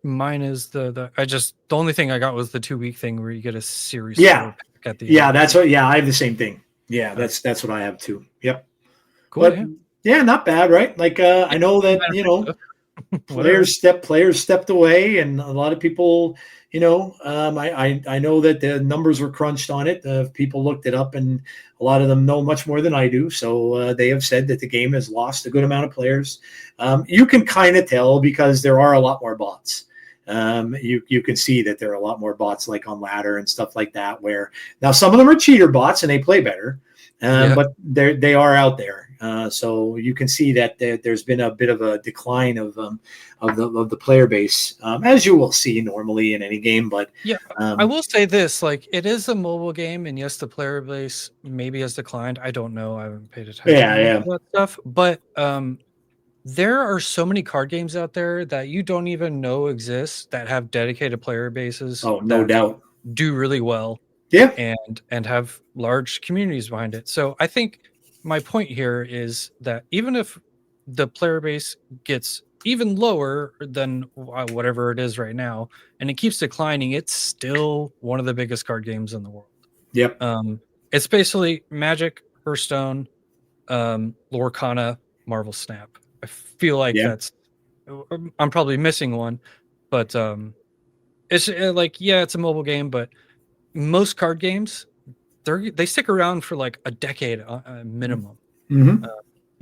Mine is the only thing I got was the 2-week thing where you get a series. Yeah. At the end. That's what. Yeah, I have the same thing. Yeah, that's what I have too. Yep. Cool. But, yeah, not bad, right? Like I know that players stepped away, and a lot of people. I know that the numbers were crunched on it. People looked it up, and a lot of them know much more than I do. So they have said that the game has lost a good amount of players. You can kind of tell because there are a lot more bots. you can see that there are a lot more bots like on ladder and stuff like that, where now some of them are cheater bots and they play better, but they are out there. So you can see that there's been a bit of a decline of the player base, as you will see normally in any game. But I will say this: like, it is a mobile game, and yes, the player base maybe has declined. I don't know. I haven't paid attention to that stuff. But there are so many card games out there that you don't even know exist that have dedicated player bases. Oh, no doubt. Do really well. Yeah. And have large communities behind it. So I think my point here is that even if the player base gets even lower than whatever it is right now, and it keeps declining, it's still one of the biggest card games in the world. Yep. It's basically Magic, Hearthstone, Lorcana, Marvel Snap. I feel like that's, I'm probably missing one, but it's like, it's a mobile game, but most card games, they stick around for like a decade minimum.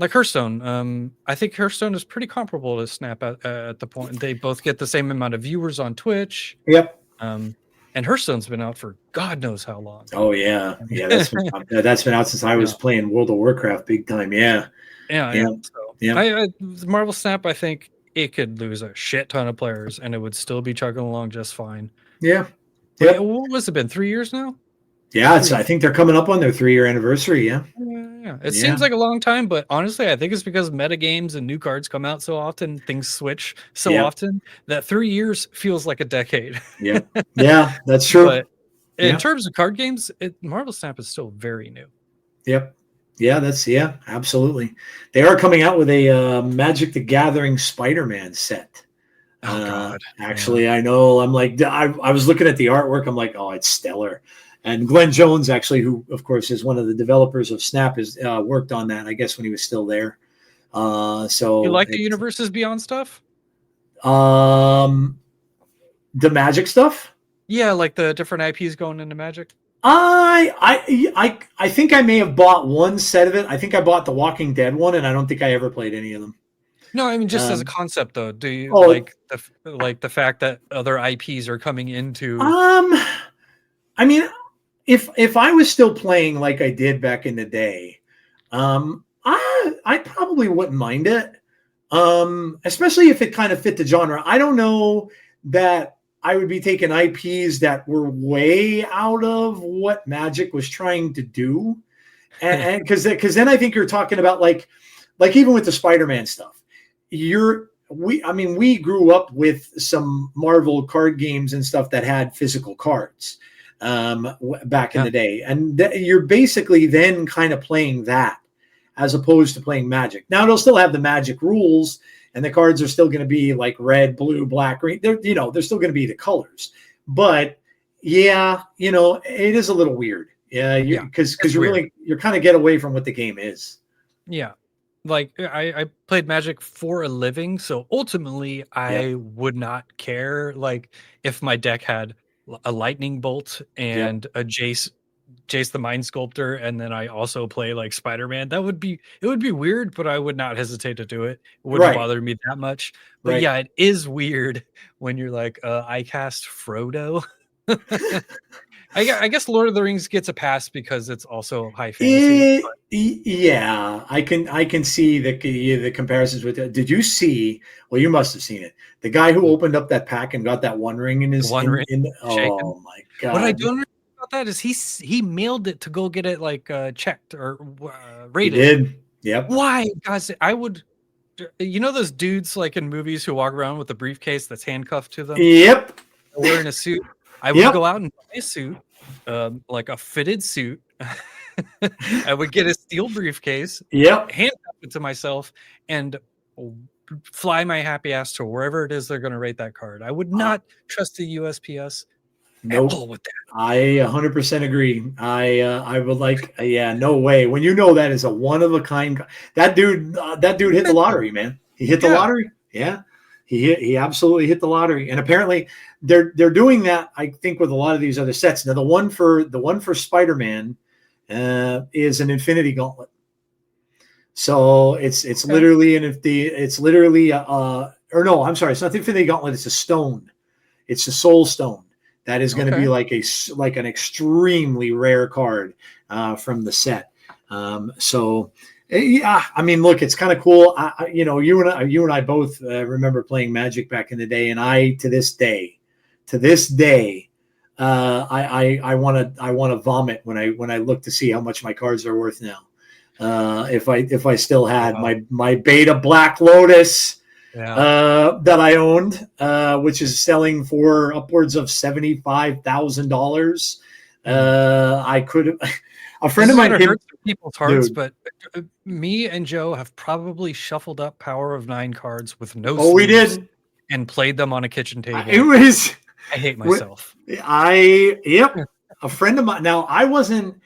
Like Hearthstone, I think Hearthstone is pretty comparable to Snap at the point they both get the same amount of viewers on Twitch. Yep. And Hearthstone's been out for God knows how long. Oh yeah, that's been out since I was playing World of Warcraft big time. Yeah. So, Marvel Snap, I think it could lose a shit ton of players and it would still be chugging along just fine. Yeah. Wait, what was it been? 3 years now? Yeah, I think they're coming up on their 3-year anniversary. Yeah. It seems like a long time, but honestly, I think it's because meta games and new cards come out so often, things switch so often that 3 years feels like a decade. Yeah, that's true. But in terms of card games, Marvel Snap is still very new. Yep. Yeah, absolutely. They are coming out with a Magic the Gathering Spider-Man set. Oh God! Actually, I know. I'm like, I was looking at the artwork. I'm like, oh, it's stellar. And Glenn Jones, actually, who of course is one of the developers of Snap, has worked on that. I guess when he was still there. So you like the Universes Beyond stuff? The Magic stuff? Yeah, like the different IPs going into Magic. I think I may have bought one set of it. I think I bought the Walking Dead one, and I don't think I ever played any of them. No, I mean, just as a concept, though. Do you like the fact that other IPs are coming into? I mean, if I was still playing like I did back in the day, I probably wouldn't mind it. Especially if it kind of fit the genre. I don't know that I would be taking IPs that were way out of what Magic was trying to do, and because then I think you're talking about like even with the Spider-Man stuff. We grew up with some Marvel card games and stuff that had physical cards back in the day. And you're basically then kind of playing that as opposed to playing Magic. Now they'll still have the Magic rules and the cards are still going to be like red, blue, black, green. They're still going to be the colors. But it is a little weird. Because you're kind of get away from what the game is. Yeah. Like I played Magic for a living, so ultimately I would not care like if my deck had a lightning bolt and a Jace the Mind Sculptor, and then I also play like Spider-Man. It would be weird, but I would not hesitate to do it. It wouldn't bother me that much. But yeah, it is weird when you're like, I cast Frodo. I guess Lord of the Rings gets a pass because it's also high fantasy. I can see the comparisons with it. Did you see? Well, you must have seen it. The guy who opened up that pack and got that one ring in his ring. Oh my God! What I don't understand about that is he mailed it to go get it like checked or rated. He did. Yep. Why, guys? I would. You know those dudes like in movies who walk around with a briefcase that's handcuffed to them? Yep. Wearing a suit. I would go out and buy a suit, like a fitted suit. I would get a steel briefcase, handcuff it to myself, and fly my happy ass to wherever it is they're going to rate that card. I would not trust the USPS. Nope. With that. I 100% agree. I would like, no way. When you know that is a one of a kind, that dude hit the lottery, man. He hit the lottery. Yeah. He absolutely hit the lottery, and apparently they're doing that. I think with a lot of these other sets. Now the one for Spider-Man is an Infinity Gauntlet, so it's literally it's not the Infinity Gauntlet. It's a stone It's the Soul Stone. That is going to Okay. be like an extremely rare card from the set. So yeah, I mean, look, it's kind of cool. You know, you and I both remember playing Magic back in the day, and I to this day, I want to vomit when I look to see how much my cards are worth now. If I still had my Beta Black Lotus that I owned, which is selling for upwards of $75,000. I could have. A friend of mine hurts people's hearts, dude. but me and Joe have probably shuffled up Power of 9 cards with no Oh, we sleeves did. and played them on a kitchen table. It was. I hate myself. Yep. A friend of mine. Now, I wasn't.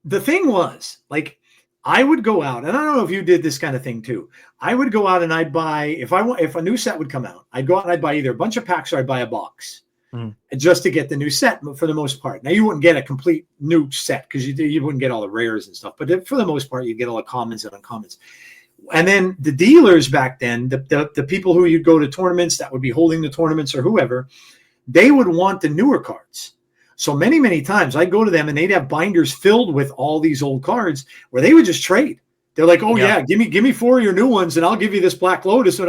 The thing was, like, I would go out, and I don't know if you did this kind of thing too. I would go out and I'd buy, if a new set would come out, I'd go out and I'd buy either a bunch of packs or I'd buy a box, just to get the new set for the most part. Now, you wouldn't get a complete new set because you wouldn't get all the rares and stuff, but for the most part, you'd get all the commons and uncommons. And then the dealers back then, the people who you'd go to tournaments that would be holding the tournaments or whoever, they would want the newer cards. So many times I'd go to them and they'd have binders filled with all these old cards where they would just trade. They're like, oh yeah, give me 4 of your new ones and I'll give you this Black Lotus.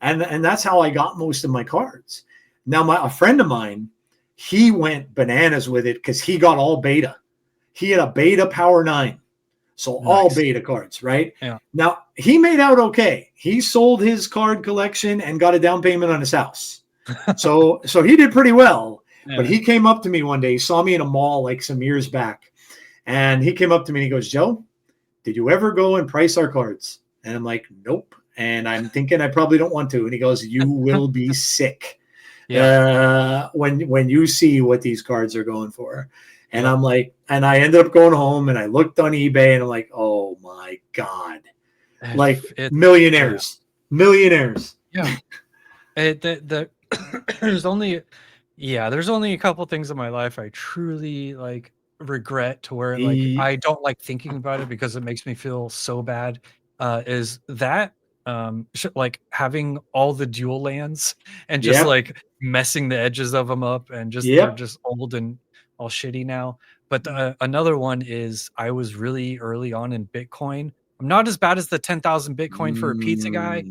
And that's how I got most of my cards. Now a friend of mine, he went bananas with it because he got all beta. He had a beta Power 9. So all beta cards, right? Yeah. Now he made out okay. He sold his card collection and got a down payment on his house. So he did pretty well. But he came up to me one day. He saw me in a mall like some years back. And he came up to me and he goes, Joe, did you ever go and price our cards? And I'm like, nope. And I'm thinking I probably don't want to. And he goes, you will be sick when you see what these cards are going for. And I'm like, and I ended up going home and I looked on eBay and I'm like, oh my God. Like millionaires. Yeah. There's only a couple things in my life I truly like regret to where like I don't like thinking about it because it makes me feel so bad. Is that like having all the dual lands and just like messing the edges of them up and just they're just old and all shitty now. But another one is I was really early on in Bitcoin. I'm not as bad as the 10,000 Bitcoin for a pizza guy,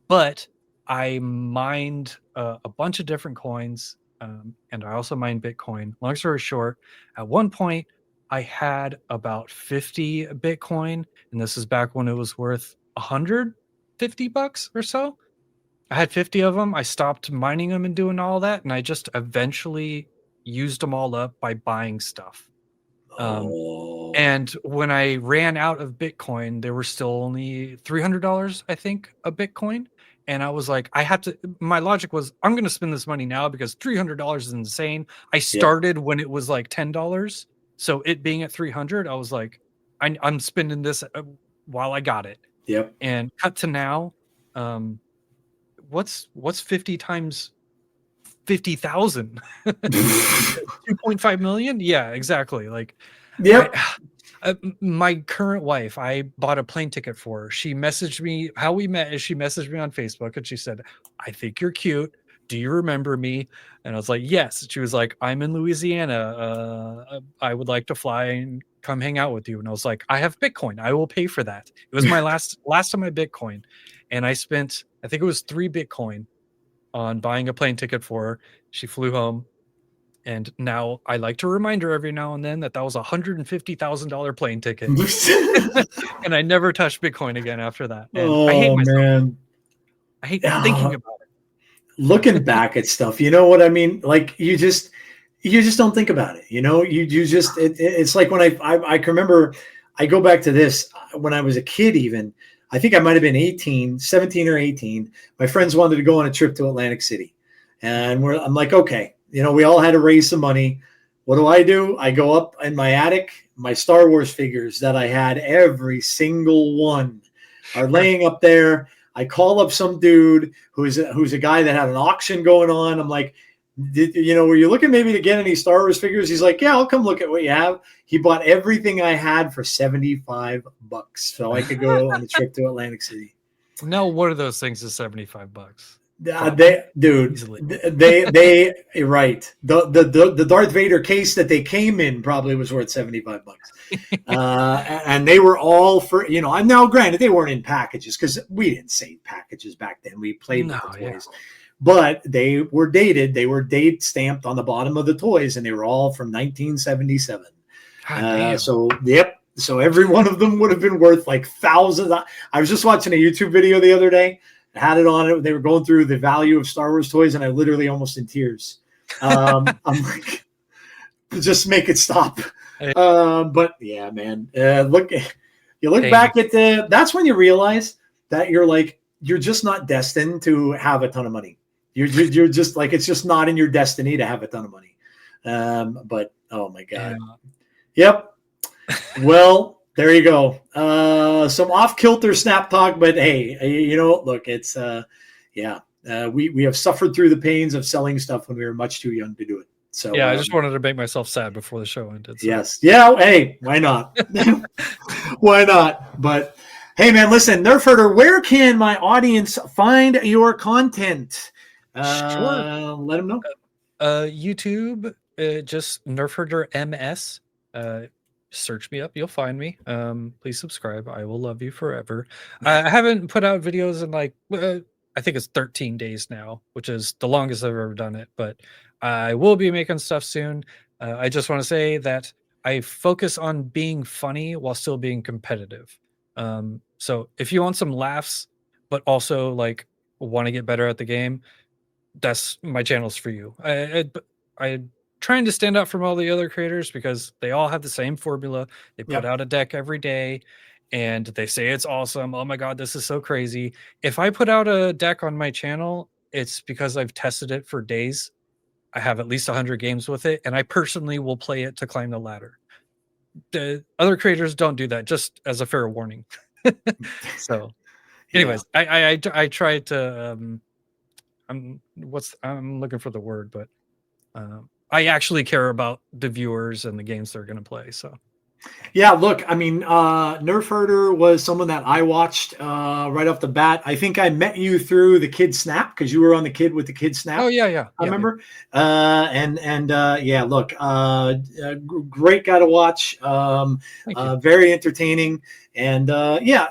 but I mined a bunch of different coins. And I also mined Bitcoin. Long story short, at one point I had about 50 Bitcoin, and this is back when it was worth $150 or so. I had 50 of them. I stopped mining them and doing all that, and I just eventually used them all up by buying stuff. And when I ran out of Bitcoin, there were still only $300, I think, a Bitcoin. And I was like, my logic was, I'm going to spend this money now because $300 is insane. I started when it was like $10. So it being at 300, I was like, I'm spending this while I got it. Yep. And cut to now, what's 50 times 50,000? 2.5 million? Yeah, exactly. Like, my current wife, I bought a plane ticket for her. She messaged me. How we met is she messaged me on Facebook and she said, I think you're cute. Do you remember me? And I was like, yes. She was like, I'm in Louisiana. I would like to fly and come hang out with you. And I was like, I have Bitcoin. I will pay for that. It was my last of my Bitcoin. And I spent, I think it was 3 Bitcoin on buying a plane ticket for her. She flew home. And now I like to remind her every now and then that was a $150,000 plane ticket. And I never touched Bitcoin again after that. And I hate myself. Man. I hate thinking about it. Looking back at stuff, you know what I mean? Like you just don't think about it. You know, you just, it's like when I can remember, I go back to this when I was a kid, even, I think I might've been 17 or 18. My friends wanted to go on a trip to Atlantic City. And I'm like, okay. You know, we all had to raise some money. What do? I go up in my attic. My Star Wars figures that I had, every single one, are laying up there. I call up some dude who's a guy that had an auction going on. I'm like, were you looking maybe to get any Star Wars figures? He's like, yeah, I'll come look at what you have. He bought everything I had for $75 so I could go on a trip to Atlantic City. No, one of those things is $75. Easily. You're right. The Darth Vader case that they came in probably was worth $75. And they were all for, I'm now granted they weren't in packages because we didn't say packages back then. We played with the toys. Yeah. But they were dated. They were date stamped on the bottom of the toys, and they were all from 1977. So, yep. So every one of them would have been worth like thousands. I was just watching a YouTube video the other day. I had it on it. They were going through the value of Star Wars toys, and I literally almost in tears. I'm like, just make it stop. But yeah, man, you look back at that's when you realize that you're just not destined to have a ton of money. You're just like, it's just not in your destiny to have a ton of money. But oh my God. Yep. Well, there you go. Some off-kilter snap talk, but hey, look, it's we have suffered through the pains of selling stuff when we were much too young to do it. So yeah, I just wanted to make myself sad before the show ended. So. Yes. Yeah. Hey, why not? Why not? But hey, man, listen, NERFHERDER, where can my audience find your content? Sure. Let them know. YouTube, just NERFHERDER MS. Search me up, you'll find me. Please subscribe. I will love you forever. I haven't put out videos in like I think it's 13 days now, which is the longest I've ever done it, but I will be making stuff soon. I just want to say that I focus on being funny while still being competitive. So if you want some laughs but also like want to get better at the game, that's my channel's for you. I trying to stand out from all the other creators because they all have the same formula. They put out a deck every day and they say it's awesome. Oh my God, this is so crazy. If I put out a deck on my channel, it's because I've tested it for days. I have at least 100 games with it, and I personally will play it to climb the ladder. The other creators don't do that, just as a fair warning. So anyways, I tried to I'm looking for the word, but I actually care about the viewers and the games they're going to play. So, yeah, look, I mean, NERFHERDER was someone that I watched right off the bat. I think I met you through the Kid Snap because you were on the Kid with the Kid Snap. Oh yeah. I remember. Yeah, look, great guy to watch. Very entertaining, and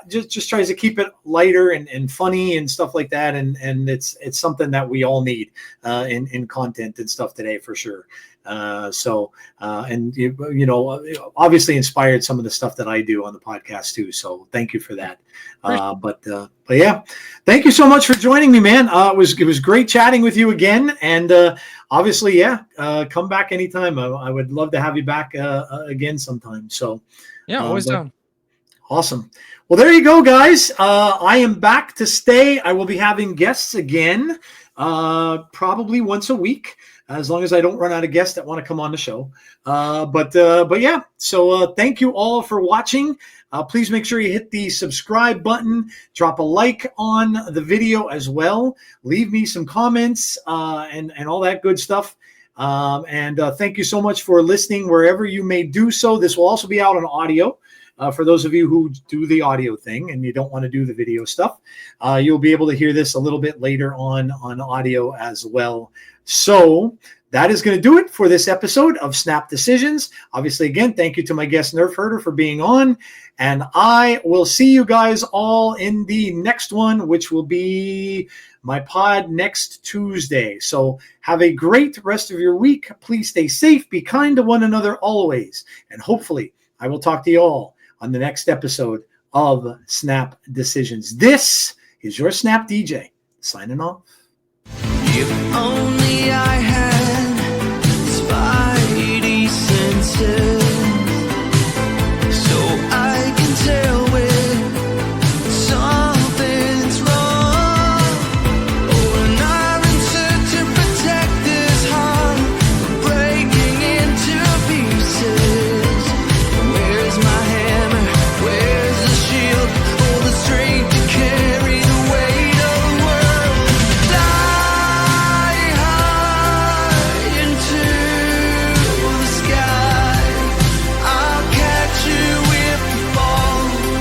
just tries to keep it lighter and funny and stuff like that. And it's something that we all need in content and stuff today for sure. Obviously inspired some of the stuff that I do on the podcast too. So thank you for that. But yeah, thank you so much for joining me, man. It was great chatting with you again. And obviously, come back anytime. I would love to have you back again sometime. So yeah, always down. Awesome. Well, there you go, guys. I am back to stay. I will be having guests again, probably once a week, as long as I don't run out of guests that want to come on the show. But yeah, so thank you all for watching. Please make sure you hit the subscribe button, drop a like on the video as well. Leave me some comments and all that good stuff. And thank you so much for listening wherever you may do so. This will also be out on audio. For those of you who do the audio thing and you don't want to do the video stuff, you'll be able to hear this a little bit later on audio as well. So that is going to do it for this episode of Snap Decisions. Obviously, again, thank you to my guest NERFHERDER for being on. And I will see you guys all in the next one, which will be my pod next Tuesday. So have a great rest of your week. Please stay safe. Be kind to one another always. And hopefully I will talk to you all on the next episode of Snap Decisions. This is your Snap DJ signing off. If only